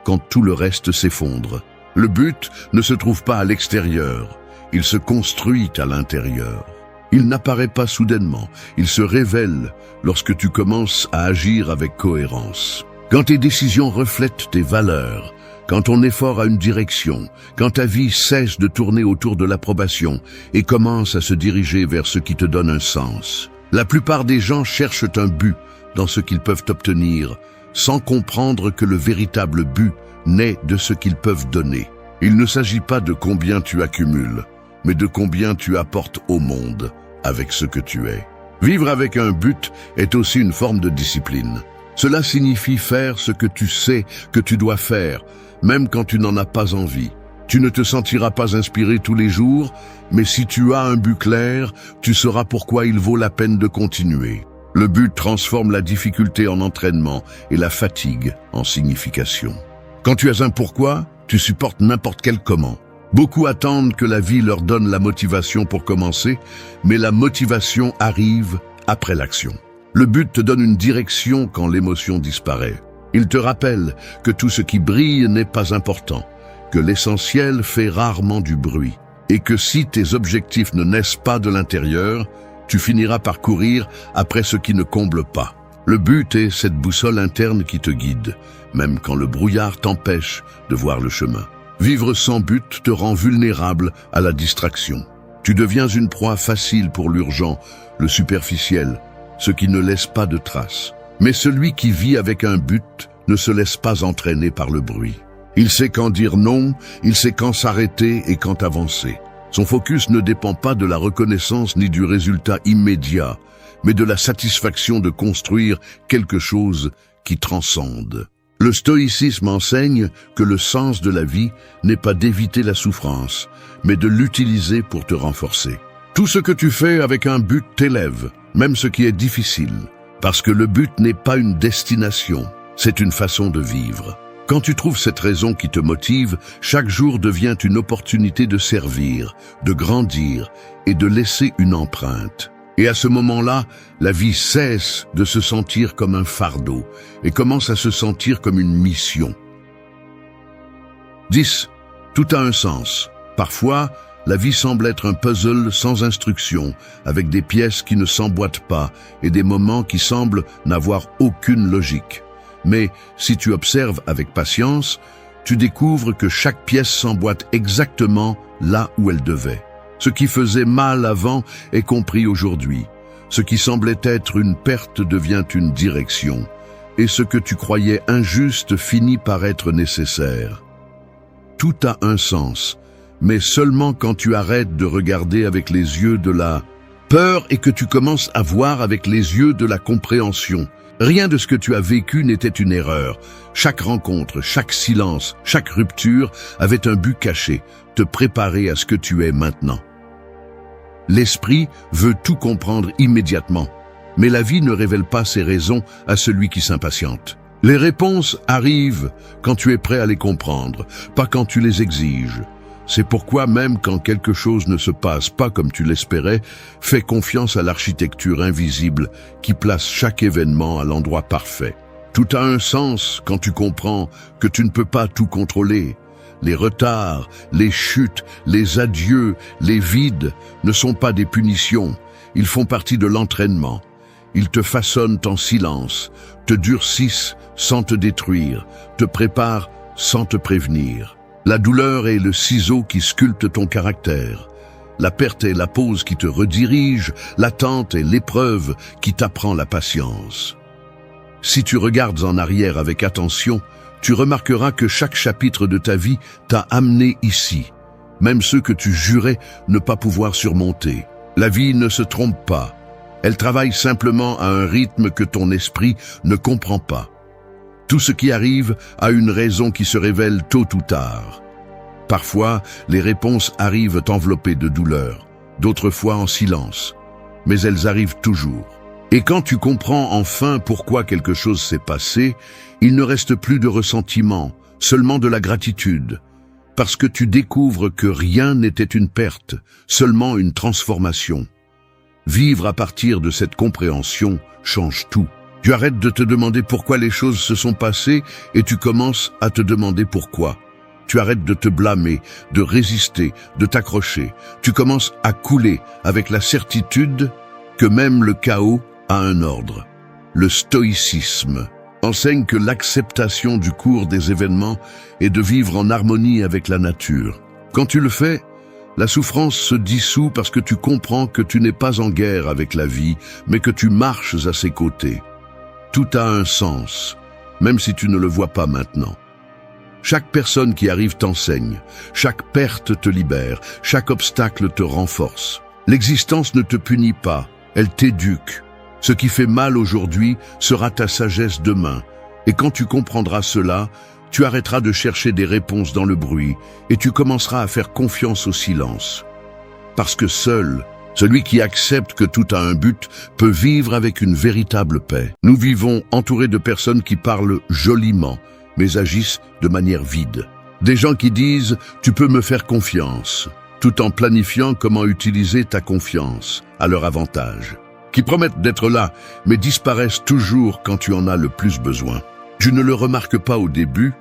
quand tout le reste s'effondre. Le but ne se trouve pas à l'extérieur, il se construit à l'intérieur. Il n'apparaît pas soudainement, il se révèle lorsque tu commences à agir avec cohérence. Quand tes décisions reflètent tes valeurs, quand ton effort a une direction, quand ta vie cesse de tourner autour de l'approbation et commence à se diriger vers ce qui te donne un sens. La plupart des gens cherchent un but dans ce qu'ils peuvent obtenir, sans comprendre que le véritable but naît de ce qu'ils peuvent donner. Il ne s'agit pas de combien tu accumules, mais de combien tu apportes au monde avec ce que tu es. Vivre avec un but est aussi une forme de discipline. Cela signifie faire ce que tu sais que tu dois faire, même quand tu n'en as pas envie. Tu ne te sentiras pas inspiré tous les jours, mais si tu as un but clair, tu sauras pourquoi il vaut la peine de continuer. Le but transforme la difficulté en entraînement et la fatigue en signification. Quand tu as un pourquoi, tu supportes n'importe quel comment. Beaucoup attendent que la vie leur donne la motivation pour commencer, mais la motivation arrive après l'action. Le but te donne une direction quand l'émotion disparaît. Il te rappelle que tout ce qui brille n'est pas important, que l'essentiel fait rarement du bruit, et que si tes objectifs ne naissent pas de l'intérieur, tu finiras par courir après ce qui ne comble pas. Le but est cette boussole interne qui te guide, même quand le brouillard t'empêche de voir le chemin. Vivre sans but te rend vulnérable à la distraction. Tu deviens une proie facile pour l'urgent, le superficiel, ce qui ne laisse pas de traces. Mais celui qui vit avec un but ne se laisse pas entraîner par le bruit. Il sait quand dire non, il sait quand s'arrêter et quand avancer. Son focus ne dépend pas de la reconnaissance ni du résultat immédiat, mais de la satisfaction de construire quelque chose qui transcende. Le stoïcisme enseigne que le sens de la vie n'est pas d'éviter la souffrance, mais de l'utiliser pour te renforcer. Tout ce que tu fais avec un but t'élève, même ce qui est difficile, parce que le but n'est pas une destination, c'est une façon de vivre. Quand tu trouves cette raison qui te motive, chaque jour devient une opportunité de servir, de grandir et de laisser une empreinte. Et à ce moment-là, la vie cesse de se sentir comme un fardeau et commence à se sentir comme une mission. 10. Tout a un sens. Parfois, la vie semble être un puzzle sans instruction, avec des pièces qui ne s'emboîtent pas et des moments qui semblent n'avoir aucune logique. Mais si tu observes avec patience, tu découvres que chaque pièce s'emboîte exactement là où elle devait. Ce qui faisait mal avant est compris aujourd'hui. Ce qui semblait être une perte devient une direction, et ce que tu croyais injuste finit par être nécessaire. Tout a un sens, mais seulement quand tu arrêtes de regarder avec les yeux de la peur et que tu commences à voir avec les yeux de la compréhension. Rien de ce que tu as vécu n'était une erreur. Chaque rencontre, chaque silence, chaque rupture avait un but caché, te préparer à ce que tu es maintenant. L'esprit veut tout comprendre immédiatement, mais la vie ne révèle pas ses raisons à celui qui s'impatiente. Les réponses arrivent quand tu es prêt à les comprendre, pas quand tu les exiges. C'est pourquoi même quand quelque chose ne se passe pas comme tu l'espérais, fais confiance à l'architecture invisible qui place chaque événement à l'endroit parfait. Tout a un sens quand tu comprends que tu ne peux pas tout contrôler. Les retards, les chutes, les adieux, les vides ne sont pas des punitions. Ils font partie de l'entraînement. Ils te façonnent en silence, te durcissent sans te détruire, te préparent sans te prévenir. La douleur est le ciseau qui sculpte ton caractère. La perte est la pause qui te redirige, l'attente est l'épreuve qui t'apprend la patience. Si tu regardes en arrière avec attention, tu remarqueras que chaque chapitre de ta vie t'a amené ici, même ceux que tu jurais ne pas pouvoir surmonter. La vie ne se trompe pas. Elle travaille simplement à un rythme que ton esprit ne comprend pas. Tout ce qui arrive a une raison qui se révèle tôt ou tard. Parfois, les réponses arrivent enveloppées de douleur, d'autres fois en silence, mais elles arrivent toujours. Et quand tu comprends enfin pourquoi quelque chose s'est passé, il ne reste plus de ressentiment, seulement de la gratitude, parce que tu découvres que rien n'était une perte, seulement une transformation. Vivre à partir de cette compréhension change tout. Tu arrêtes de te demander pourquoi les choses se sont passées et tu commences à te demander pourquoi. Tu arrêtes de te blâmer, de résister, de t'accrocher. Tu commences à couler avec la certitude que même le chaos a un ordre. Le stoïcisme enseigne que l'acceptation du cours des événements est de vivre en harmonie avec la nature. Quand tu le fais, la souffrance se dissout parce que tu comprends que tu n'es pas en guerre avec la vie, mais que tu marches à ses côtés. Tout a un sens, même si tu ne le vois pas maintenant. Chaque personne qui arrive t'enseigne, chaque perte te libère, chaque obstacle te renforce. L'existence ne te punit pas, elle t'éduque. Ce qui fait mal aujourd'hui sera ta sagesse demain. Et quand tu comprendras cela, tu arrêteras de chercher des réponses dans le bruit et tu commenceras à faire confiance au silence. Parce que seul, celui qui accepte que tout a un but peut vivre avec une véritable paix. Nous vivons entourés de personnes qui parlent joliment, mais agissent de manière vide. Des gens qui disent « tu peux me faire confiance », tout en planifiant comment utiliser ta confiance à leur avantage. Qui promettent d'être là, mais disparaissent toujours quand tu en as le plus besoin. Tu ne le remarques pas au début,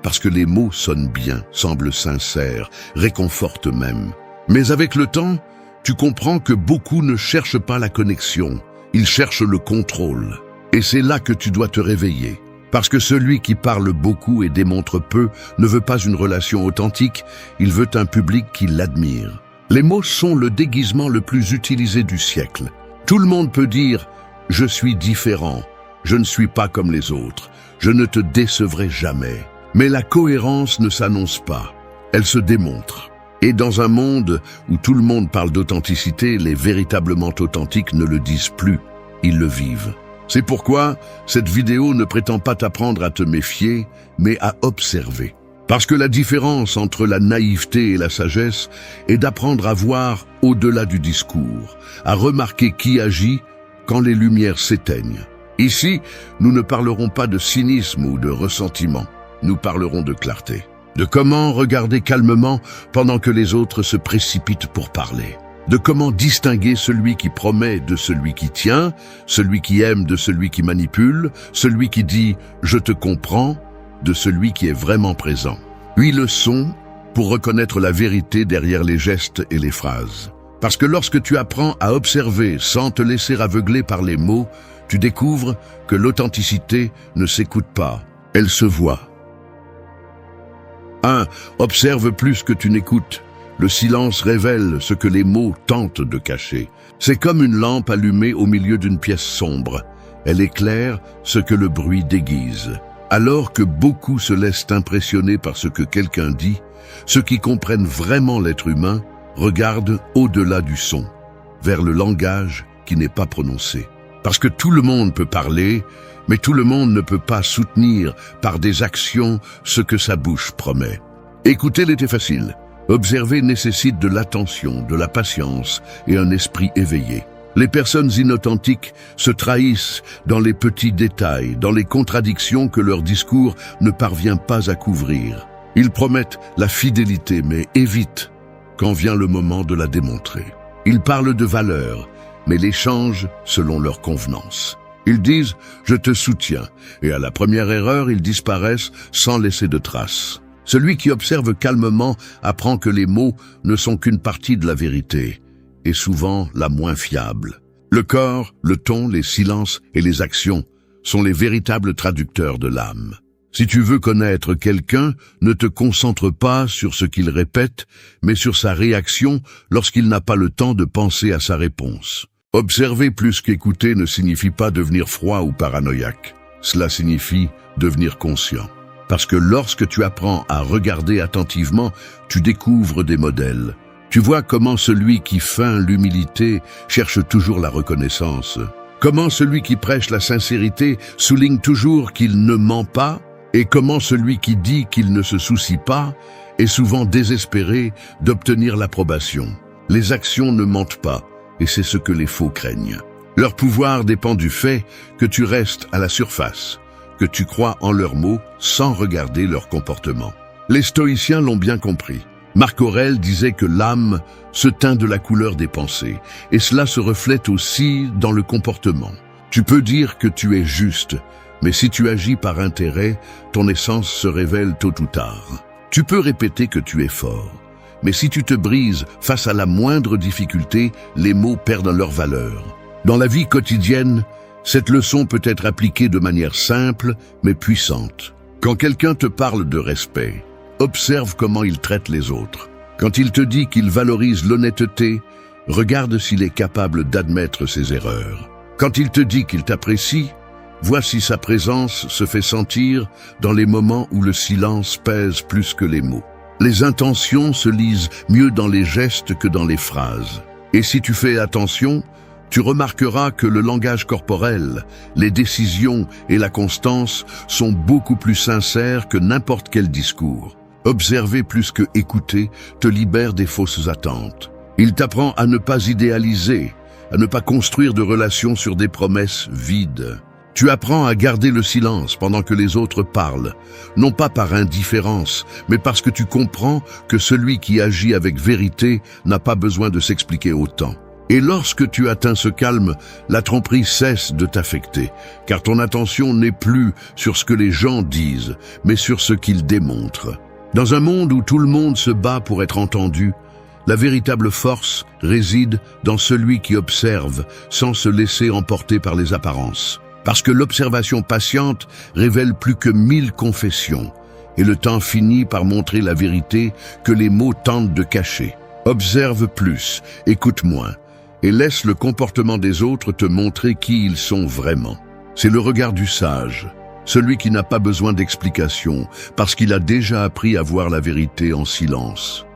parce que les mots sonnent bien, semblent sincères, réconfortent même. Mais avec le temps, tu comprends que beaucoup ne cherchent pas la connexion, ils cherchent le contrôle. Et c'est là que tu dois te réveiller. Parce que celui qui parle beaucoup et démontre peu ne veut pas une relation authentique, il veut un public qui l'admire. Les mots sont le déguisement le plus utilisé du siècle. Tout le monde peut dire « je suis différent, je ne suis pas comme les autres, je ne te décevrai jamais ». Mais la cohérence ne s'annonce pas, elle se démontre. Et dans un monde où tout le monde parle d'authenticité, les véritablement authentiques ne le disent plus, ils le vivent. C'est pourquoi cette vidéo ne prétend pas t'apprendre à te méfier, mais à observer. Parce que la différence entre la naïveté et la sagesse est d'apprendre à voir au-delà du discours, à remarquer qui agit quand les lumières s'éteignent. Ici, nous ne parlerons pas de cynisme ou de ressentiment, nous parlerons de clarté. De comment regarder calmement pendant que les autres se précipitent pour parler. De comment distinguer celui qui promet de celui qui tient, celui qui aime de celui qui manipule, celui qui dit « je te comprends » de celui qui est vraiment présent. 8 leçons pour reconnaître la vérité derrière les gestes et les phrases. Parce que lorsque tu apprends à observer sans te laisser aveugler par les mots, tu découvres que l'authenticité ne s'écoute pas, elle se voit. 1. Observe plus que tu n'écoutes. Le silence révèle ce que les mots tentent de cacher. C'est comme une lampe allumée au milieu d'une pièce sombre. Elle éclaire ce que le bruit déguise. Alors que beaucoup se laissent impressionner par ce que quelqu'un dit, ceux qui comprennent vraiment l'être humain regardent au-delà du son, vers le langage qui n'est pas prononcé. Parce que tout le monde peut parler, mais tout le monde ne peut pas soutenir par des actions ce que sa bouche promet. Écouter l'était facile. Observer nécessite de l'attention, de la patience et un esprit éveillé. Les personnes inauthentiques se trahissent dans les petits détails, dans les contradictions que leur discours ne parvient pas à couvrir. Ils promettent la fidélité, mais évitent quand vient le moment de la démontrer. Ils parlent de valeurs, mais les changent selon leur convenance. Ils disent « je te soutiens » et à la première erreur, ils disparaissent sans laisser de traces. Celui qui observe calmement apprend que les mots ne sont qu'une partie de la vérité, et souvent la moins fiable. Le corps, le ton, les silences et les actions sont les véritables traducteurs de l'âme. Si tu veux connaître quelqu'un, ne te concentre pas sur ce qu'il répète, mais sur sa réaction lorsqu'il n'a pas le temps de penser à sa réponse. Observer plus qu'écouter ne signifie pas devenir froid ou paranoïaque. Cela signifie devenir conscient. Parce que lorsque tu apprends à regarder attentivement, tu découvres des modèles. Tu vois comment celui qui feint l'humilité cherche toujours la reconnaissance. Comment celui qui prêche la sincérité souligne toujours qu'il ne ment pas, et comment celui qui dit qu'il ne se soucie pas est souvent désespéré d'obtenir l'approbation. Les actions ne mentent pas, et c'est ce que les faux craignent. Leur pouvoir dépend du fait que tu restes à la surface, que tu crois en leurs mots sans regarder leur comportement. Les stoïciens l'ont bien compris. Marc Aurèle disait que l'âme se teint de la couleur des pensées, et cela se reflète aussi dans le comportement. Tu peux dire que tu es juste, mais si tu agis par intérêt, ton essence se révèle tôt ou tard. Tu peux répéter que tu es fort, mais si tu te brises face à la moindre difficulté, les mots perdent leur valeur. Dans la vie quotidienne, cette leçon peut être appliquée de manière simple, mais puissante. Quand quelqu'un te parle de respect, observe comment il traite les autres. Quand il te dit qu'il valorise l'honnêteté, regarde s'il est capable d'admettre ses erreurs. Quand il te dit qu'il t'apprécie, vois si sa présence se fait sentir dans les moments où le silence pèse plus que les mots. Les intentions se lisent mieux dans les gestes que dans les phrases. Et si tu fais attention, tu remarqueras que le langage corporel, les décisions et la constance sont beaucoup plus sincères que n'importe quel discours. Observer plus que écouter te libère des fausses attentes. Il t'apprend à ne pas idéaliser, à ne pas construire de relations sur des promesses vides. Tu apprends à garder le silence pendant que les autres parlent, non pas par indifférence, mais parce que tu comprends que celui qui agit avec vérité n'a pas besoin de s'expliquer autant. Et lorsque tu atteins ce calme, la tromperie cesse de t'affecter, car ton attention n'est plus sur ce que les gens disent, mais sur ce qu'ils démontrent. Dans un monde où tout le monde se bat pour être entendu, la véritable force réside dans celui qui observe sans se laisser emporter par les apparences. Parce que l'observation patiente révèle plus que 1000 confessions, et le temps finit par montrer la vérité que les mots tentent de cacher. Observe plus, écoute moins, et laisse le comportement des autres te montrer qui ils sont vraiment. C'est le regard du sage, celui qui n'a pas besoin d'explication, parce qu'il a déjà appris à voir la vérité en silence.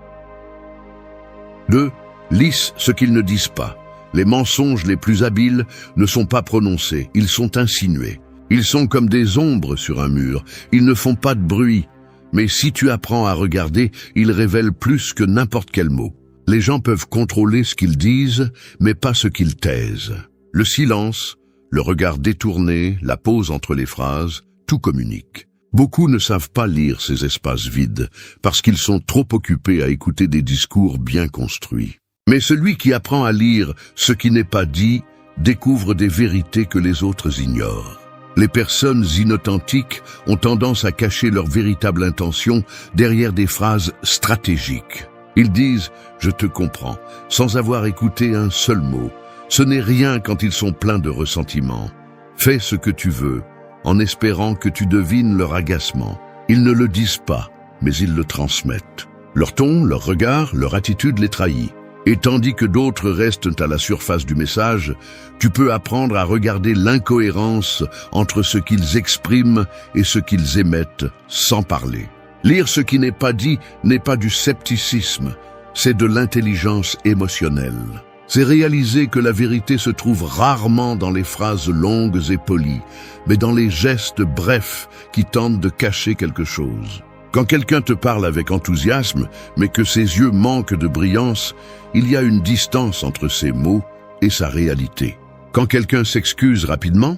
2. Lisse ce qu'ils ne disent pas. Les mensonges les plus habiles ne sont pas prononcés, ils sont insinués. Ils sont comme des ombres sur un mur, ils ne font pas de bruit. Mais si tu apprends à regarder, ils révèlent plus que n'importe quel mot. Les gens peuvent contrôler ce qu'ils disent, mais pas ce qu'ils taisent. Le silence, le regard détourné, la pause entre les phrases, tout communique. Beaucoup ne savent pas lire ces espaces vides, parce qu'ils sont trop occupés à écouter des discours bien construits. Mais celui qui apprend à lire ce qui n'est pas dit, découvre des vérités que les autres ignorent. Les personnes inauthentiques ont tendance à cacher leur véritable intention derrière des phrases stratégiques. Ils disent « je te comprends » sans avoir écouté un seul mot. Ce n'est rien quand ils sont pleins de ressentiment. Fais ce que tu veux, en espérant que tu devines leur agacement. Ils ne le disent pas, mais ils le transmettent. Leur ton, leur regard, leur attitude les trahit. Et tandis que d'autres restent à la surface du message, tu peux apprendre à regarder l'incohérence entre ce qu'ils expriment et ce qu'ils émettent sans parler. Lire ce qui n'est pas dit n'est pas du scepticisme, c'est de l'intelligence émotionnelle. C'est réaliser que la vérité se trouve rarement dans les phrases longues et polies, mais dans les gestes brefs qui tentent de cacher quelque chose. Quand quelqu'un te parle avec enthousiasme, mais que ses yeux manquent de brillance, il y a une distance entre ses mots et sa réalité. Quand quelqu'un s'excuse rapidement,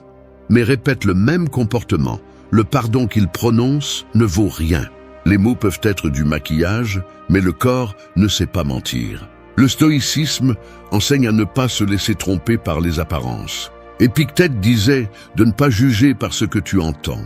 mais répète le même comportement, le pardon qu'il prononce ne vaut rien. Les mots peuvent être du maquillage, mais le corps ne sait pas mentir. Le stoïcisme enseigne à ne pas se laisser tromper par les apparences. Épictète disait de ne pas juger par ce que tu entends,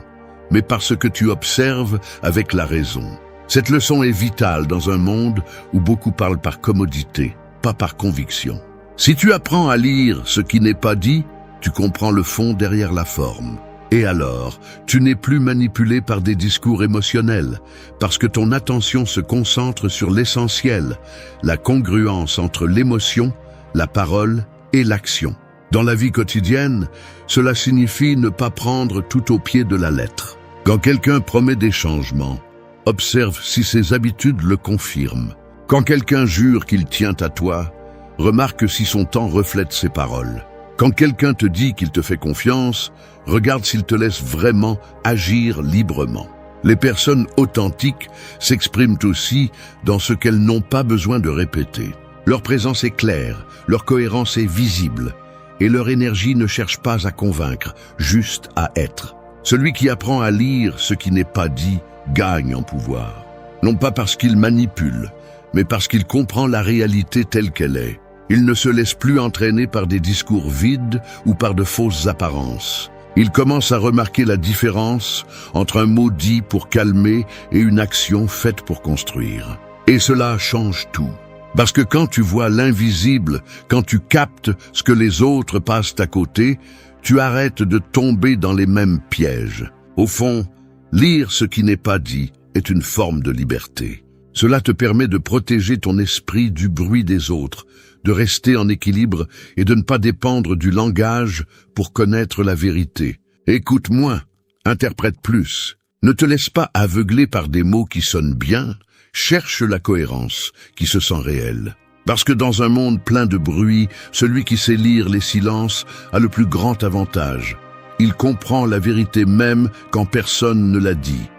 mais par ce que tu observes avec la raison. Cette leçon est vitale dans un monde où beaucoup parlent par commodité, pas par conviction. Si tu apprends à lire ce qui n'est pas dit, tu comprends le fond derrière la forme. Et alors, tu n'es plus manipulé par des discours émotionnels, parce que ton attention se concentre sur l'essentiel, la congruence entre l'émotion, la parole et l'action. Dans la vie quotidienne, cela signifie ne pas prendre tout au pied de la lettre. Quand quelqu'un promet des changements, observe si ses habitudes le confirment. Quand quelqu'un jure qu'il tient à toi, remarque si son temps reflète ses paroles. Quand quelqu'un te dit qu'il te fait confiance, regarde s'il te laisse vraiment agir librement. Les personnes authentiques s'expriment aussi dans ce qu'elles n'ont pas besoin de répéter. Leur présence est claire, leur cohérence est visible, et leur énergie ne cherche pas à convaincre, juste à être. Celui qui apprend à lire ce qui n'est pas dit gagne en pouvoir. Non pas parce qu'il manipule, mais parce qu'il comprend la réalité telle qu'elle est. Il ne se laisse plus entraîner par des discours vides ou par de fausses apparences. Il commence à remarquer la différence entre un mot dit pour calmer et une action faite pour construire. Et cela change tout. Parce que quand tu vois l'invisible, quand tu captes ce que les autres passent à côté, tu arrêtes de tomber dans les mêmes pièges. Au fond, lire ce qui n'est pas dit est une forme de liberté. Cela te permet de protéger ton esprit du bruit des autres, de rester en équilibre et de ne pas dépendre du langage pour connaître la vérité. Écoute moins, interprète plus. Ne te laisse pas aveugler par des mots qui sonnent bien, cherche la cohérence qui se sent réelle. Parce que dans un monde plein de bruit, celui qui sait lire les silences a le plus grand avantage. Il comprend la vérité même quand personne ne l'a dit.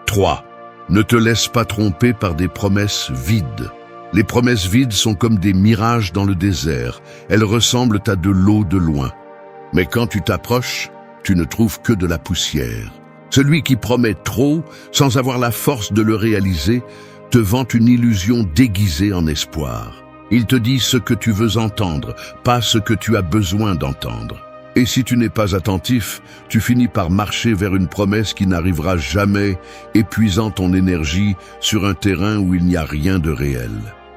3. Ne te laisse pas tromper par des promesses vides. Les promesses vides sont comme des mirages dans le désert. Elles ressemblent à de l'eau de loin. Mais quand tu t'approches, tu ne trouves que de la poussière. Celui qui promet trop, sans avoir la force de le réaliser, te vend une illusion déguisée en espoir. Il te dit ce que tu veux entendre, pas ce que tu as besoin d'entendre. Et si tu n'es pas attentif, tu finis par marcher vers une promesse qui n'arrivera jamais, épuisant ton énergie sur un terrain où il n'y a rien de réel.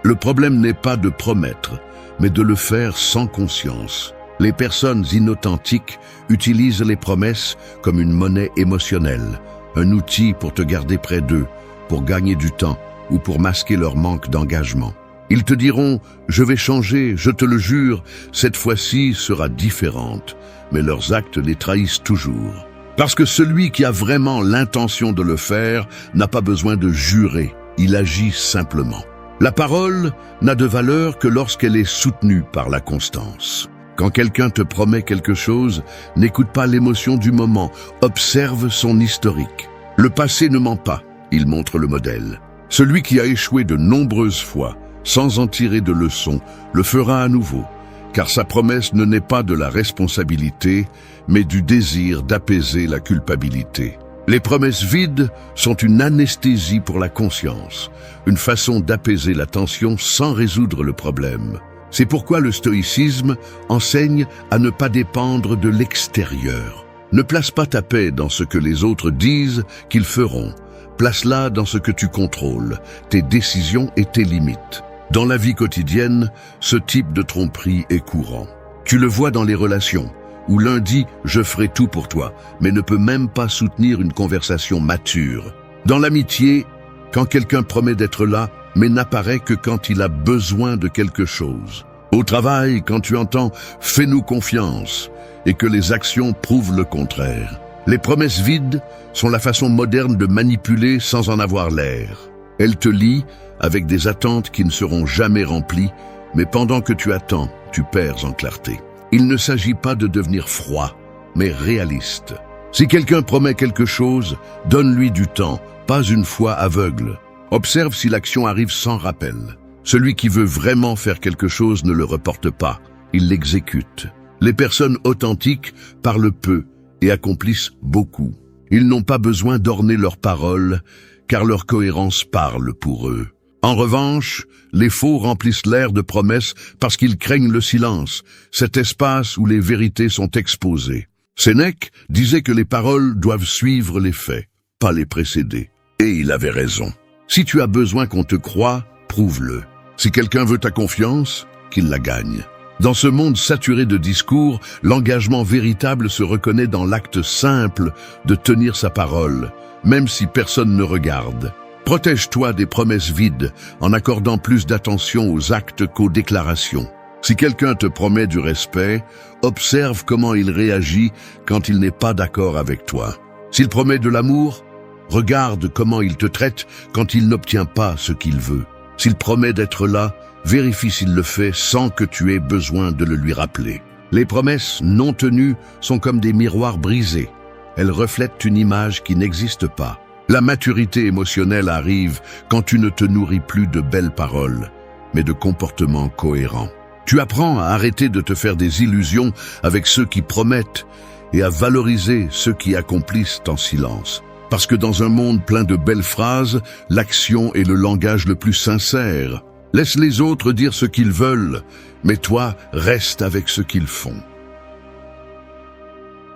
Le problème n'est pas de promettre, mais de le faire sans conscience. Les personnes inauthentiques utilisent les promesses comme une monnaie émotionnelle, un outil pour te garder près d'eux, pour gagner du temps ou pour masquer leur manque d'engagement. Ils te diront « Je vais changer, je te le jure, cette fois-ci sera différente », mais leurs actes les trahissent toujours. Parce que celui qui a vraiment l'intention de le faire n'a pas besoin de jurer, il agit simplement. La parole n'a de valeur que lorsqu'elle est soutenue par la constance. Quand quelqu'un te promet quelque chose, n'écoute pas l'émotion du moment, observe son historique. Le passé ne ment pas, il montre le modèle. Celui qui a échoué de nombreuses fois, sans en tirer de leçons, le fera à nouveau, car sa promesse ne naît pas de la responsabilité, mais du désir d'apaiser la culpabilité. Les promesses vides sont une anesthésie pour la conscience, une façon d'apaiser la tension sans résoudre le problème. C'est pourquoi le stoïcisme enseigne à ne pas dépendre de l'extérieur. Ne place pas ta paix dans ce que les autres disent qu'ils feront. Place-la dans ce que tu contrôles, tes décisions et tes limites. Dans la vie quotidienne, ce type de tromperie est courant. Tu le vois dans les relations, où l'un dit « je ferai tout pour toi », mais ne peut même pas soutenir une conversation mature. Dans l'amitié, quand quelqu'un promet d'être là, mais n'apparaît que quand il a besoin de quelque chose. Au travail, quand tu entends « fais-nous confiance » et que les actions prouvent le contraire. Les promesses vides sont la façon moderne de manipuler sans en avoir l'air. Elles te lient avec des attentes qui ne seront jamais remplies, mais pendant que tu attends, tu perds en clarté. Il ne s'agit pas de devenir froid, mais réaliste. Si quelqu'un promet quelque chose, donne-lui du temps, pas une foi aveugle. Observe si l'action arrive sans rappel. Celui qui veut vraiment faire quelque chose ne le reporte pas, il l'exécute. Les personnes authentiques parlent peu et accomplissent beaucoup. Ils n'ont pas besoin d'orner leurs paroles, car leur cohérence parle pour eux. En revanche, les faux remplissent l'air de promesses parce qu'ils craignent le silence, cet espace où les vérités sont exposées. Sénèque disait que les paroles doivent suivre les faits, pas les précéder. Et il avait raison. Si tu as besoin qu'on te croie, prouve-le. Si quelqu'un veut ta confiance, qu'il la gagne. Dans ce monde saturé de discours, l'engagement véritable se reconnaît dans l'acte simple de tenir sa parole, même si personne ne regarde. Protège-toi des promesses vides en accordant plus d'attention aux actes qu'aux déclarations. Si quelqu'un te promet du respect, observe comment il réagit quand il n'est pas d'accord avec toi. S'il promet de l'amour, regarde comment il te traite quand il n'obtient pas ce qu'il veut. S'il promet d'être là, vérifie s'il le fait sans que tu aies besoin de le lui rappeler. Les promesses non tenues sont comme des miroirs brisés. Elles reflètent une image qui n'existe pas. La maturité émotionnelle arrive quand tu ne te nourris plus de belles paroles, mais de comportements cohérents. Tu apprends à arrêter de te faire des illusions avec ceux qui promettent et à valoriser ceux qui accomplissent en silence. Parce que dans un monde plein de belles phrases, l'action est le langage le plus sincère. Laisse les autres dire ce qu'ils veulent, mais toi, reste avec ce qu'ils font.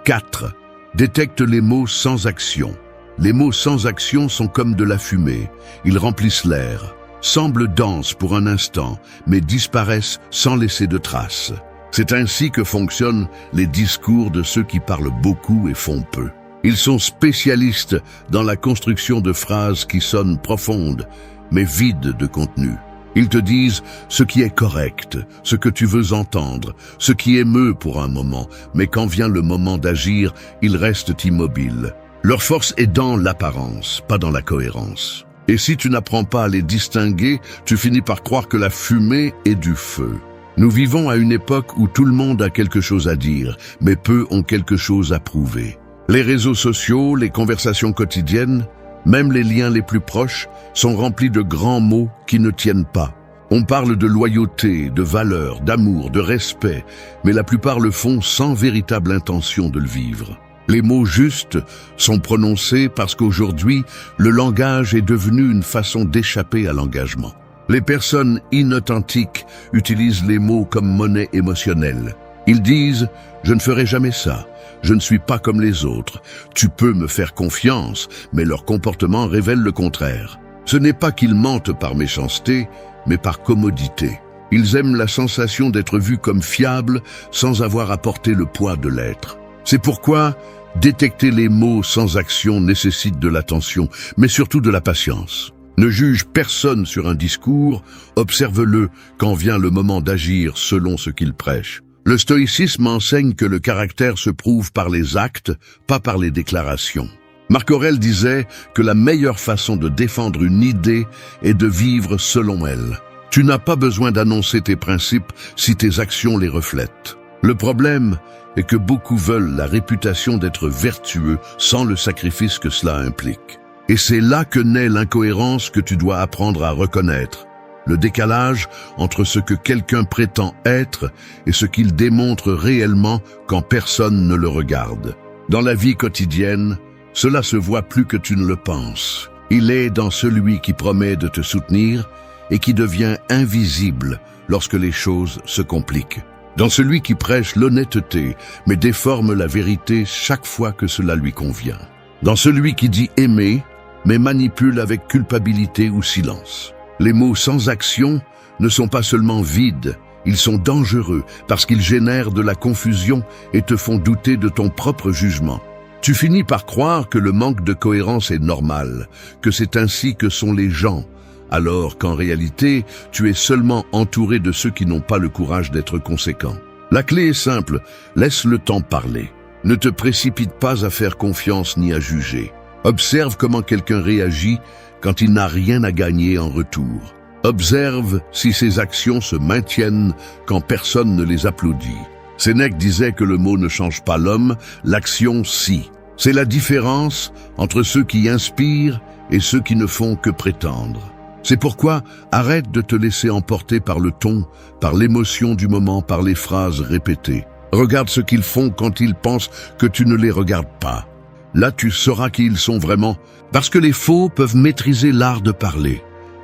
4. Détecte les mots sans action. Les mots sans action sont comme de la fumée. Ils remplissent l'air, semblent denses pour un instant, mais disparaissent sans laisser de traces. C'est ainsi que fonctionnent les discours de ceux qui parlent beaucoup et font peu. Ils sont spécialistes dans la construction de phrases qui sonnent profondes, mais vides de contenu. Ils te disent ce qui est correct, ce que tu veux entendre, ce qui émeut pour un moment, mais quand vient le moment d'agir, ils restent immobiles. Leur force est dans l'apparence, pas dans la cohérence. Et si tu n'apprends pas à les distinguer, tu finis par croire que la fumée est du feu. Nous vivons à une époque où tout le monde a quelque chose à dire, mais peu ont quelque chose à prouver. Les réseaux sociaux, les conversations quotidiennes, même les liens les plus proches, sont remplis de grands mots qui ne tiennent pas. On parle de loyauté, de valeur, d'amour, de respect, mais la plupart le font sans véritable intention de le vivre. Les mots justes sont prononcés parce qu'aujourd'hui, le langage est devenu une façon d'échapper à l'engagement. Les personnes inauthentiques utilisent les mots comme monnaie émotionnelle. Ils disent « je ne ferai jamais ça ». Je ne suis pas comme les autres. Tu peux me faire confiance, mais leur comportement révèle le contraire. Ce n'est pas qu'ils mentent par méchanceté, mais par commodité. Ils aiment la sensation d'être vus comme fiables sans avoir à porter le poids de l'être. C'est pourquoi détecter les mots sans action nécessite de l'attention, mais surtout de la patience. Ne juge personne sur un discours, observe-le quand vient le moment d'agir selon ce qu'il prêche. Le stoïcisme enseigne que le caractère se prouve par les actes, pas par les déclarations. Marc Aurèle disait que la meilleure façon de défendre une idée est de vivre selon elle. Tu n'as pas besoin d'annoncer tes principes si tes actions les reflètent. Le problème est que beaucoup veulent la réputation d'être vertueux sans le sacrifice que cela implique. Et c'est là que naît l'incohérence que tu dois apprendre à reconnaître. Le décalage entre ce que quelqu'un prétend être et ce qu'il démontre réellement quand personne ne le regarde. Dans la vie quotidienne, cela se voit plus que tu ne le penses. Il est dans celui qui promet de te soutenir et qui devient invisible lorsque les choses se compliquent. Dans celui qui prêche l'honnêteté mais déforme la vérité chaque fois que cela lui convient. Dans celui qui dit aimer mais manipule avec culpabilité ou silence. Les mots sans action ne sont pas seulement vides, ils sont dangereux parce qu'ils génèrent de la confusion et te font douter de ton propre jugement. Tu finis par croire que le manque de cohérence est normal, que c'est ainsi que sont les gens, alors qu'en réalité, tu es seulement entouré de ceux qui n'ont pas le courage d'être conséquents. La clé est simple, laisse le temps parler. Ne te précipite pas à faire confiance ni à juger. Observe comment quelqu'un réagit quand il n'a rien à gagner en retour. Observe si ses actions se maintiennent quand personne ne les applaudit. Sénèque disait que le mot ne change pas l'homme, l'action si. C'est la différence entre ceux qui inspirent et ceux qui ne font que prétendre. C'est pourquoi arrête de te laisser emporter par le ton, par l'émotion du moment, par les phrases répétées. Regarde ce qu'ils font quand ils pensent que tu ne les regardes pas. Là, tu sauras qui ils sont vraiment, parce que les faux peuvent maîtriser l'art de parler,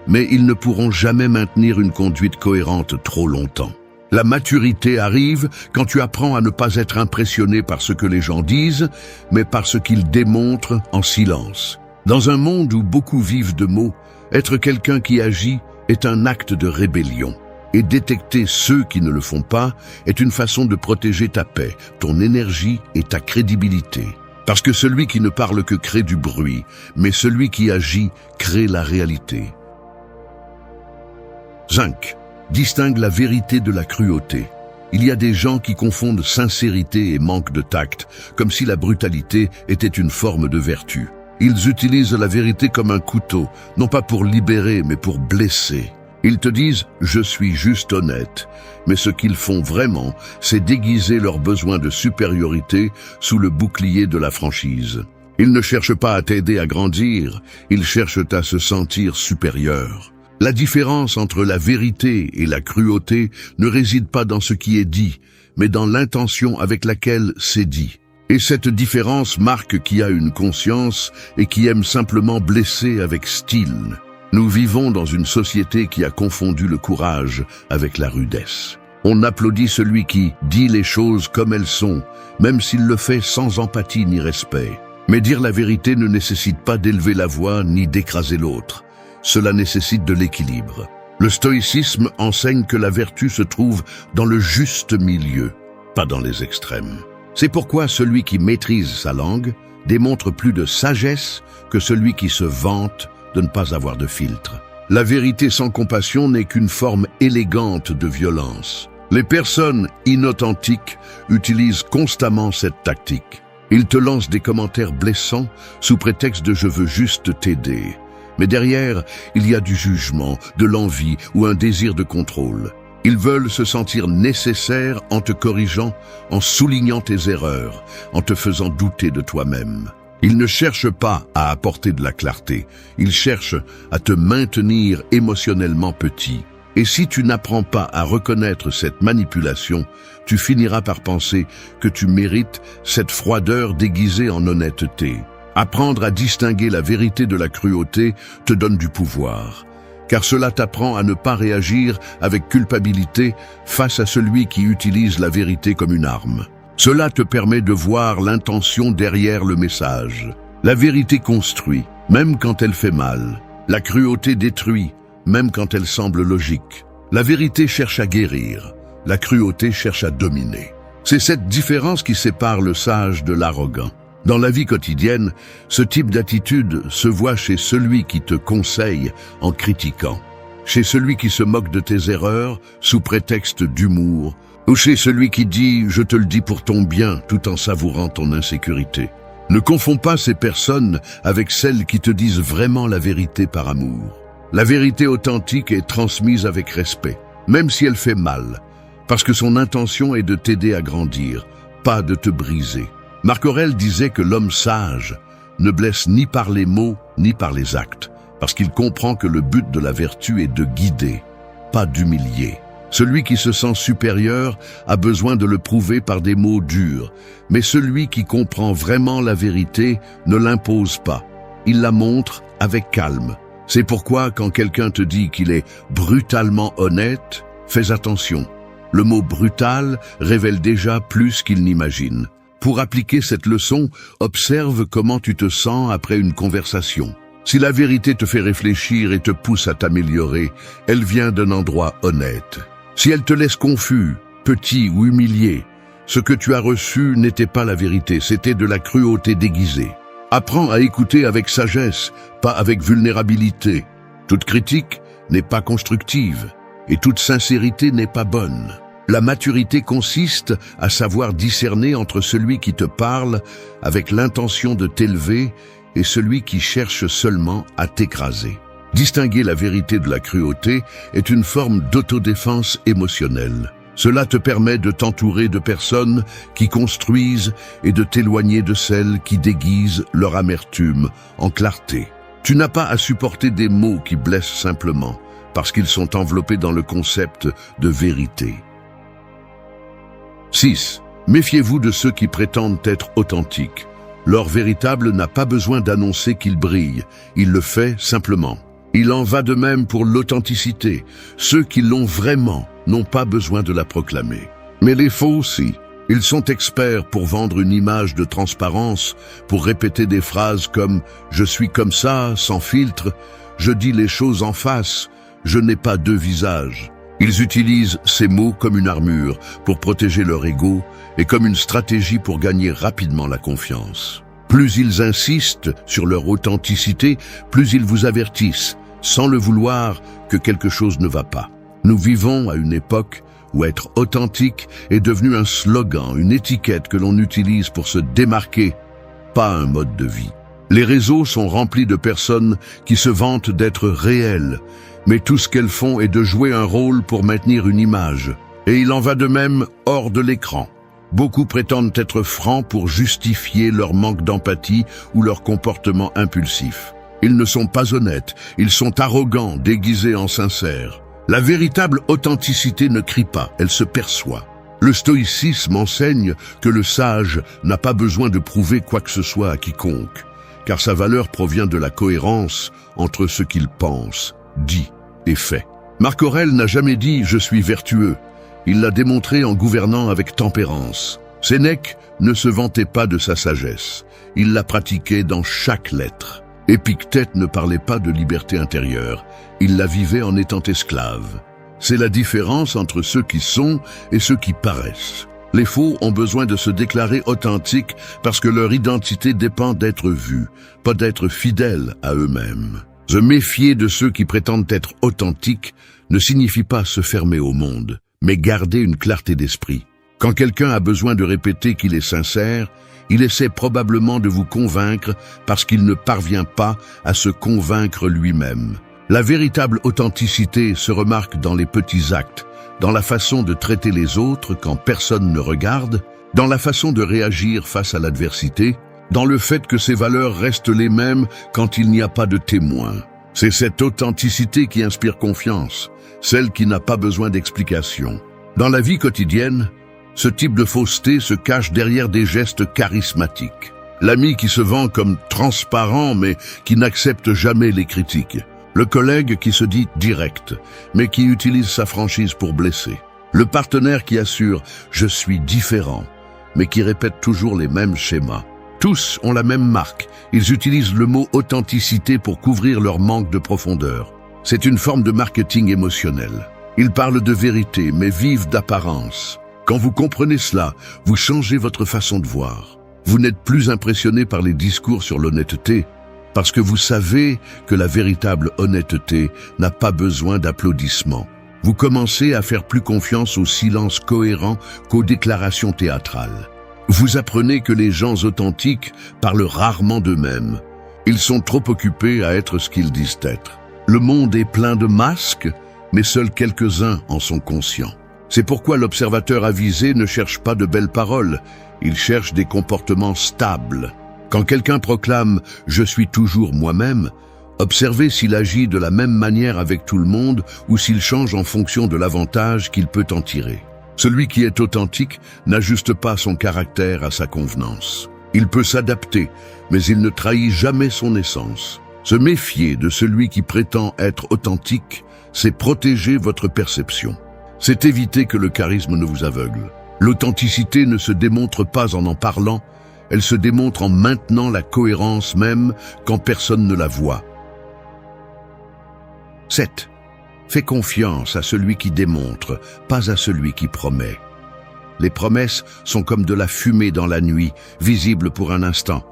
mais ils ne pourront jamais maintenir une conduite cohérente trop longtemps. La maturité arrive quand tu apprends à ne pas être impressionné par ce que les gens disent, mais par ce qu'ils démontrent en silence. Dans un monde où beaucoup vivent de mots, être quelqu'un qui agit est un acte de rébellion. Et détecter ceux qui ne le font pas est une façon de protéger ta paix, ton énergie et ta crédibilité. Parce que celui qui ne parle que crée du bruit, mais celui qui agit crée la réalité. 5. Distingue la vérité de la cruauté. Il y a des gens qui confondent sincérité et manque de tact, comme si la brutalité était une forme de vertu. Ils utilisent la vérité comme un couteau, non pas pour libérer, mais pour blesser. Ils te disent « je suis juste honnête », mais ce qu'ils font vraiment, c'est déguiser leur besoin de supériorité sous le bouclier de la franchise. Ils ne cherchent pas à t'aider à grandir, ils cherchent à se sentir supérieur. La différence entre la vérité et la cruauté ne réside pas dans ce qui est dit, mais dans l'intention avec laquelle c'est dit. Et cette différence marque qui a une conscience et qui aime simplement blesser avec style. Nous vivons dans une société qui a confondu le courage avec la rudesse. On applaudit celui qui dit les choses comme elles sont, même s'il le fait sans empathie ni respect. Mais dire la vérité ne nécessite pas d'élever la voix ni d'écraser l'autre. Cela nécessite de l'équilibre. Le stoïcisme enseigne que la vertu se trouve dans le juste milieu, pas dans les extrêmes. C'est pourquoi celui qui maîtrise sa langue démontre plus de sagesse que celui qui se vante de ne pas avoir de filtre. La vérité sans compassion n'est qu'une forme élégante de violence. Les personnes inauthentiques utilisent constamment cette tactique. Ils te lancent des commentaires blessants sous prétexte de « je veux juste t'aider ». Mais derrière, il y a du jugement, de l'envie ou un désir de contrôle. Ils veulent se sentir nécessaires en te corrigeant, en soulignant tes erreurs, en te faisant douter de toi-même. Ils ne cherchent pas à apporter de la clarté, ils cherchent à te maintenir émotionnellement petit. Et si tu n'apprends pas à reconnaître cette manipulation, tu finiras par penser que tu mérites cette froideur déguisée en honnêteté. Apprendre à distinguer la vérité de la cruauté te donne du pouvoir, car cela t'apprend à ne pas réagir avec culpabilité face à celui qui utilise la vérité comme une arme. Cela te permet de voir l'intention derrière le message. La vérité construit, même quand elle fait mal. La cruauté détruit, même quand elle semble logique. La vérité cherche à guérir, la cruauté cherche à dominer. C'est cette différence qui sépare le sage de l'arrogant. Dans la vie quotidienne, ce type d'attitude se voit chez celui qui te conseille en critiquant, chez celui qui se moque de tes erreurs sous prétexte d'humour, ou chez celui qui dit « je te le dis pour ton bien » tout en savourant ton insécurité. Ne confonds pas ces personnes avec celles qui te disent vraiment la vérité par amour. La vérité authentique est transmise avec respect, même si elle fait mal, parce que son intention est de t'aider à grandir, pas de te briser. Marc Aurèle disait que l'homme sage ne blesse ni par les mots ni par les actes, parce qu'il comprend que le but de la vertu est de guider, pas d'humilier. Celui qui se sent supérieur a besoin de le prouver par des mots durs, mais celui qui comprend vraiment la vérité ne l'impose pas. Il la montre avec calme. C'est pourquoi quand quelqu'un te dit qu'il est brutalement honnête, fais attention. Le mot brutal révèle déjà plus qu'il n'imagine. Pour appliquer cette leçon, observe comment tu te sens après une conversation. Si la vérité te fait réfléchir et te pousse à t'améliorer, elle vient d'un endroit honnête. Si elle te laisse confus, petit ou humilié, Ce que tu as reçu n'était pas la vérité, c'était de la cruauté déguisée. Apprends à écouter avec sagesse, pas avec vulnérabilité. Toute critique n'est pas constructive et toute sincérité n'est pas bonne. La maturité consiste à savoir discerner entre celui qui te parle avec l'intention de t'élever et celui qui cherche seulement à t'écraser. Distinguer la vérité de la cruauté est une forme d'autodéfense émotionnelle. Cela te permet de t'entourer de personnes qui construisent et de t'éloigner de celles qui déguisent leur amertume en clarté. Tu n'as pas à supporter des mots qui blessent simplement, parce qu'ils sont enveloppés dans le concept de vérité. 6. Méfiez-vous de ceux qui prétendent être authentiques. L'or véritable n'a pas besoin d'annoncer qu'il brille, il le fait simplement. Il en va de même pour l'authenticité. Ceux qui l'ont vraiment n'ont pas besoin de la proclamer. Mais les faux aussi. Ils sont experts pour vendre une image de transparence, pour répéter des phrases comme « je suis comme ça, sans filtre »,« je dis les choses en face »,« je n'ai pas deux visages ». Ils utilisent ces mots comme une armure pour protéger leur ego et comme une stratégie pour gagner rapidement la confiance. Plus ils insistent sur leur authenticité, plus ils vous avertissent, sans le vouloir, que quelque chose ne va pas. Nous vivons à une époque où être authentique est devenu un slogan, une étiquette que l'on utilise pour se démarquer, pas un mode de vie. Les réseaux sont remplis de personnes qui se vantent d'être réelles, mais tout ce qu'elles font est de jouer un rôle pour maintenir une image. Et il en va de même hors de l'écran. Beaucoup prétendent être francs pour justifier leur manque d'empathie ou leur comportement impulsif. Ils ne sont pas honnêtes, ils sont arrogants, déguisés en sincères. La véritable authenticité ne crie pas, elle se perçoit. Le stoïcisme enseigne que le sage n'a pas besoin de prouver quoi que ce soit à quiconque, car sa valeur provient de la cohérence entre ce qu'il pense, dit et fait. Marc Aurèle n'a jamais dit « je suis vertueux ». Il l'a démontré en gouvernant avec tempérance. Sénèque ne se vantait pas de sa sagesse. Il la pratiquait dans chaque lettre. Épictète ne parlait pas de liberté intérieure. Il la vivait en étant esclave. C'est la différence entre ceux qui sont et ceux qui paraissent. Les faux ont besoin de se déclarer authentiques parce que leur identité dépend d'être vue, pas d'être fidèles à eux-mêmes. Se méfier de ceux qui prétendent être authentiques ne signifie pas se fermer au monde, mais garder une clarté d'esprit. Quand quelqu'un a besoin de répéter qu'il est sincère, il essaie probablement de vous convaincre parce qu'il ne parvient pas à se convaincre lui-même. La véritable authenticité se remarque dans les petits actes, dans la façon de traiter les autres quand personne ne regarde, dans la façon de réagir face à l'adversité, dans le fait que ses valeurs restent les mêmes quand il n'y a pas de témoin. C'est cette authenticité qui inspire confiance, celle qui n'a pas besoin d'explication. Dans la vie quotidienne, ce type de fausseté se cache derrière des gestes charismatiques. L'ami qui se vend comme transparent mais qui n'accepte jamais les critiques. Le collègue qui se dit direct, mais qui utilise sa franchise pour blesser. Le partenaire qui assure « je suis différent », mais qui répète toujours les mêmes schémas. Tous ont la même marque, ils utilisent le mot authenticité pour couvrir leur manque de profondeur. C'est une forme de marketing émotionnel. Ils parlent de vérité, mais vivent d'apparence. Quand vous comprenez cela, vous changez votre façon de voir. Vous n'êtes plus impressionné par les discours sur l'honnêteté, parce que vous savez que la véritable honnêteté n'a pas besoin d'applaudissements. Vous commencez à faire plus confiance au silence cohérent qu'aux déclarations théâtrales. Vous apprenez que les gens authentiques parlent rarement d'eux-mêmes. Ils sont trop occupés à être ce qu'ils disent être. Le monde est plein de masques, mais seuls quelques-uns en sont conscients. C'est pourquoi l'observateur avisé ne cherche pas de belles paroles, il cherche des comportements stables. Quand quelqu'un proclame « je suis toujours moi-même », observez s'il agit de la même manière avec tout le monde ou s'il change en fonction de l'avantage qu'il peut en tirer. Celui qui est authentique n'ajuste pas son caractère à sa convenance. Il peut s'adapter, mais il ne trahit jamais son essence. Se méfier de celui qui prétend être authentique, c'est protéger votre perception. C'est éviter que le charisme ne vous aveugle. L'authenticité ne se démontre pas en parlant, elle se démontre en maintenant la cohérence même quand personne ne la voit. 7. Fais confiance à celui qui démontre, pas à celui qui promet. Les promesses sont comme de la fumée dans la nuit, visibles pour un instant,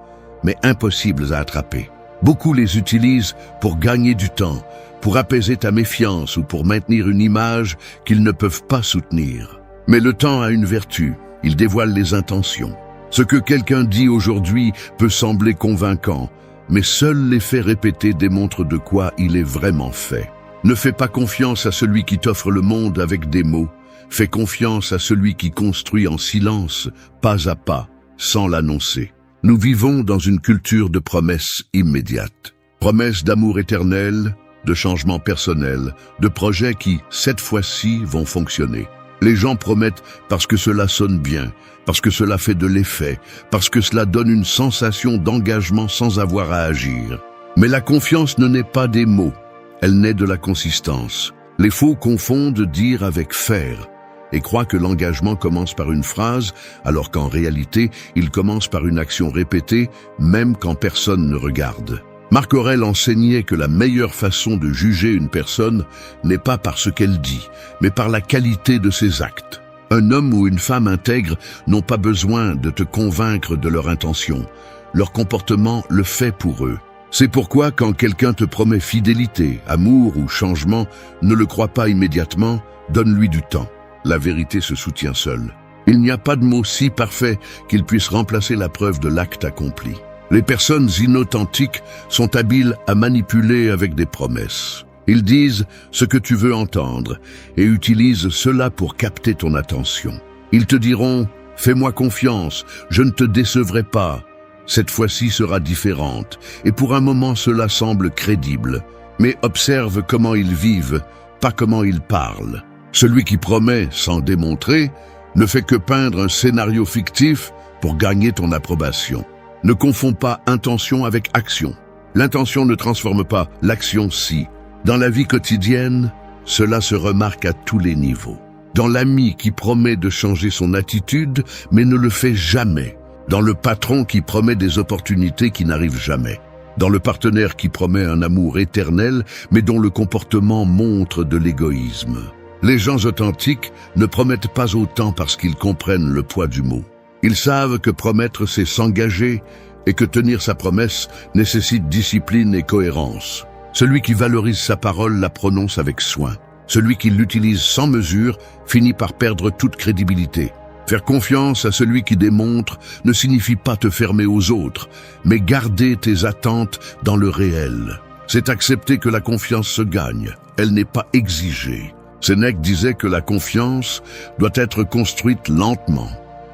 mais impossibles à attraper. Beaucoup les utilisent pour gagner du temps, pour apaiser ta méfiance ou pour maintenir une image qu'ils ne peuvent pas soutenir. Mais le temps a une vertu, il dévoile les intentions. Ce que quelqu'un dit aujourd'hui peut sembler convaincant, mais seuls les faits répétés démontrent de quoi il est vraiment fait. Ne fais pas confiance à celui qui t'offre le monde avec des mots. Fais confiance à celui qui construit en silence, pas à pas, sans l'annoncer. Nous vivons dans une culture de promesses immédiates. Promesses d'amour éternel, de changement personnel, de projets qui, cette fois-ci, vont fonctionner. Les gens promettent parce que cela sonne bien, parce que cela fait de l'effet, parce que cela donne une sensation d'engagement sans avoir à agir. Mais la confiance ne naît pas des mots, elle naît de la consistance. Les faux confondent dire avec faire et croient que l'engagement commence par une phrase, alors qu'en réalité, il commence par une action répétée, même quand personne ne regarde. Marc Aurèle enseignait que la meilleure façon de juger une personne n'est pas par ce qu'elle dit, mais par la qualité de ses actes. Un homme ou une femme intègre n'ont pas besoin de te convaincre de leur intention. Leur comportement le fait pour eux. C'est pourquoi quand quelqu'un te promet fidélité, amour ou changement, ne le crois pas immédiatement, donne-lui du temps. La vérité se soutient seule. Il n'y a pas de mot si parfait qu'il puisse remplacer la preuve de l'acte accompli. Les personnes inauthentiques sont habiles à manipuler avec des promesses. Ils disent ce que tu veux entendre et utilisent cela pour capter ton attention. Ils te diront « Fais-moi confiance, je ne te décevrai pas ». Cette fois-ci sera différente et pour un moment cela semble crédible. Mais observe comment ils vivent, pas comment ils parlent. Celui qui promet sans démontrer ne fait que peindre un scénario fictif pour gagner ton approbation. Ne confonds pas intention avec action. L'intention ne transforme pas, l'action si. Dans la vie quotidienne, cela se remarque à tous les niveaux. Dans l'ami qui promet de changer son attitude, mais ne le fait jamais. Dans le patron qui promet des opportunités qui n'arrivent jamais. Dans le partenaire qui promet un amour éternel, mais dont le comportement montre de l'égoïsme. Les gens authentiques ne promettent pas autant parce qu'ils comprennent le poids du mot. Ils savent que promettre, c'est s'engager et que tenir sa promesse nécessite discipline et cohérence. Celui qui valorise sa parole la prononce avec soin. Celui qui l'utilise sans mesure finit par perdre toute crédibilité. Faire confiance à celui qui démontre ne signifie pas te fermer aux autres, mais garder tes attentes dans le réel. C'est accepter que la confiance se gagne, elle n'est pas exigée. Sénèque disait que la confiance doit être construite lentement,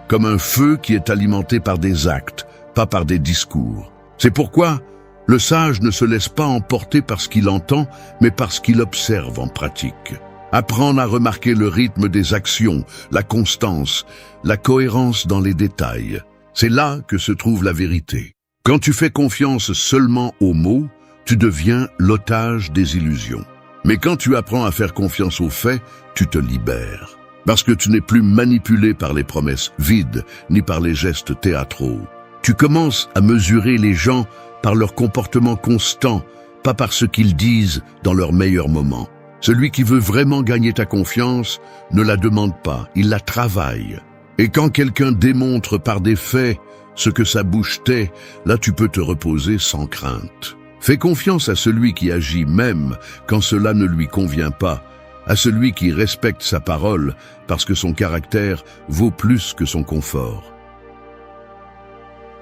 comme un feu qui est alimenté par des actes, pas par des discours. C'est pourquoi le sage ne se laisse pas emporter par ce qu'il entend, mais par ce qu'il observe en pratique. Apprendre à remarquer le rythme des actions, la constance, la cohérence dans les détails. C'est là que se trouve la vérité. Quand tu fais confiance seulement aux mots, tu deviens l'otage des illusions. Mais quand tu apprends à faire confiance aux faits, tu te libères. Parce que tu n'es plus manipulé par les promesses vides, ni par les gestes théâtraux. Tu commences à mesurer les gens par leur comportement constant, pas par ce qu'ils disent dans leurs meilleurs moments. Celui qui veut vraiment gagner ta confiance ne la demande pas, il la travaille. Et quand quelqu'un démontre par des faits ce que sa bouche tait, là tu peux te reposer sans crainte. Fais confiance à celui qui agit même quand cela ne lui convient pas, à celui qui respecte sa parole parce que son caractère vaut plus que son confort.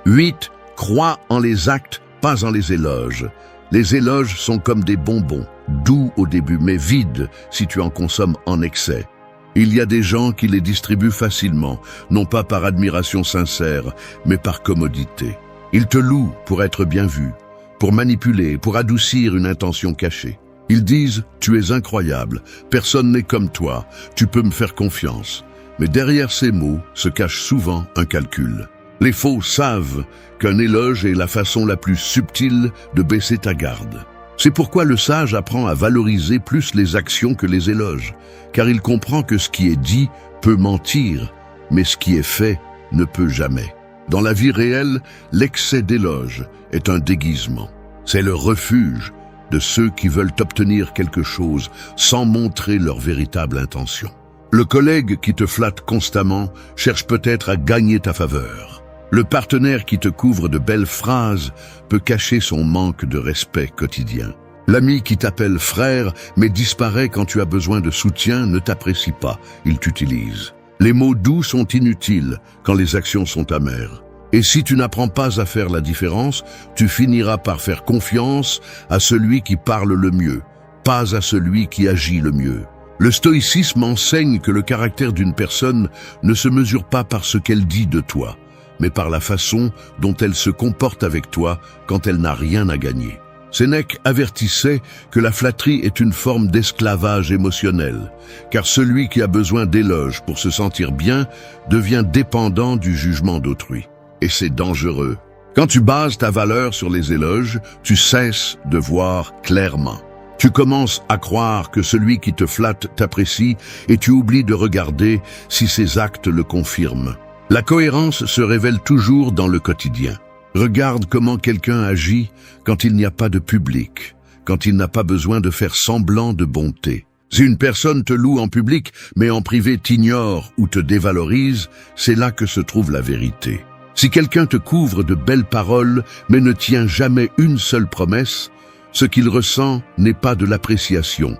8. Crois en les actes, pas en les éloges. Les éloges sont comme des bonbons, doux au début mais vides si tu en consommes en excès. Il y a des gens qui les distribuent facilement, non pas par admiration sincère, mais par commodité. Ils te louent pour être bien vu, pour manipuler, pour adoucir une intention cachée. Ils disent « Tu es incroyable, personne n'est comme toi, tu peux me faire confiance ». Mais derrière ces mots se cache souvent un calcul. Les faux savent qu'un éloge est la façon la plus subtile de baisser ta garde. C'est pourquoi le sage apprend à valoriser plus les actions que les éloges, car il comprend que ce qui est dit peut mentir, mais ce qui est fait ne peut jamais. Dans la vie réelle, l'excès d'éloges est un déguisement. C'est le refuge de ceux qui veulent obtenir quelque chose sans montrer leur véritable intention. Le collègue qui te flatte constamment cherche peut-être à gagner ta faveur. Le partenaire qui te couvre de belles phrases peut cacher son manque de respect quotidien. L'ami qui t'appelle frère mais disparaît quand tu as besoin de soutien ne t'apprécie pas, il t'utilise. Les mots doux sont inutiles quand les actions sont amères. Et si tu n'apprends pas à faire la différence, tu finiras par faire confiance à celui qui parle le mieux, pas à celui qui agit le mieux. Le stoïcisme enseigne que le caractère d'une personne ne se mesure pas par ce qu'elle dit de toi, mais par la façon dont elle se comporte avec toi quand elle n'a rien à gagner. Sénèque avertissait que la flatterie est une forme d'esclavage émotionnel, car celui qui a besoin d'éloges pour se sentir bien devient dépendant du jugement d'autrui. Et c'est dangereux. Quand tu bases ta valeur sur les éloges, tu cesses de voir clairement. Tu commences à croire que celui qui te flatte t'apprécie et tu oublies de regarder si ses actes le confirment. La cohérence se révèle toujours dans le quotidien. Regarde comment quelqu'un agit quand il n'y a pas de public, quand il n'a pas besoin de faire semblant de bonté. Si une personne te loue en public, mais en privé t'ignore ou te dévalorise, c'est là que se trouve la vérité. Si quelqu'un te couvre de belles paroles, mais ne tient jamais une seule promesse, ce qu'il ressent n'est pas de l'appréciation,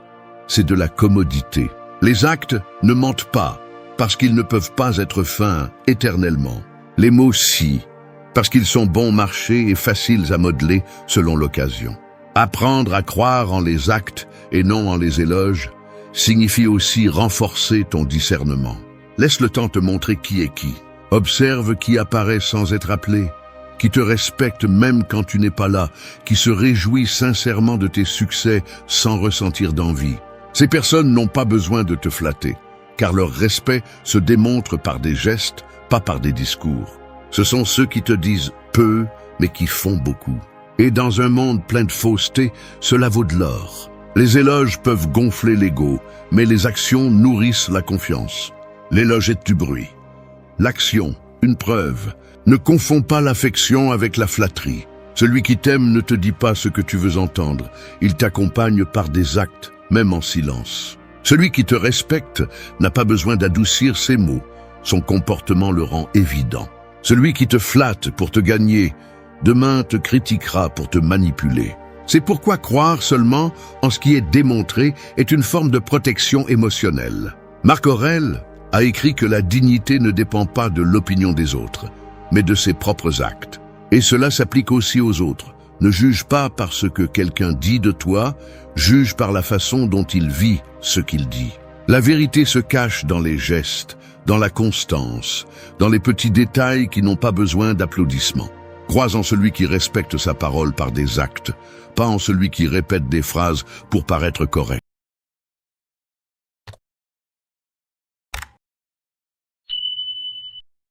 c'est de la commodité. Les actes ne mentent pas, parce qu'ils ne peuvent pas être fins éternellement. Les mots si, parce qu'ils sont bon marché et faciles à modeler selon l'occasion. Apprendre à croire en les actes et non en les éloges signifie aussi renforcer ton discernement. Laisse le temps te montrer qui est qui. Observe qui apparaît sans être appelé, qui te respecte même quand tu n'es pas là, qui se réjouit sincèrement de tes succès sans ressentir d'envie. Ces personnes n'ont pas besoin de te flatter, car leur respect se démontre par des gestes, pas par des discours. Ce sont ceux qui te disent peu, mais qui font beaucoup. Et dans un monde plein de fausseté, cela vaut de l'or. Les éloges peuvent gonfler l'ego, mais les actions nourrissent la confiance. L'éloge est du bruit. L'action, une preuve. Ne confonds pas l'affection avec la flatterie. Celui qui t'aime ne te dit pas ce que tu veux entendre. Il t'accompagne par des actes, même en silence. Celui qui te respecte n'a pas besoin d'adoucir ses mots. Son comportement le rend évident. Celui qui te flatte pour te gagner, demain te critiquera pour te manipuler. C'est pourquoi croire seulement en ce qui est démontré est une forme de protection émotionnelle. Marc Aurèle a écrit que la dignité ne dépend pas de l'opinion des autres, mais de ses propres actes. Et cela s'applique aussi aux autres. Ne juge pas par ce que quelqu'un dit de toi, juge par la façon dont il vit ce qu'il dit. La vérité se cache dans les gestes, dans la constance, dans les petits détails qui n'ont pas besoin d'applaudissements. Crois en celui qui respecte sa parole par des actes, pas en celui qui répète des phrases pour paraître correct.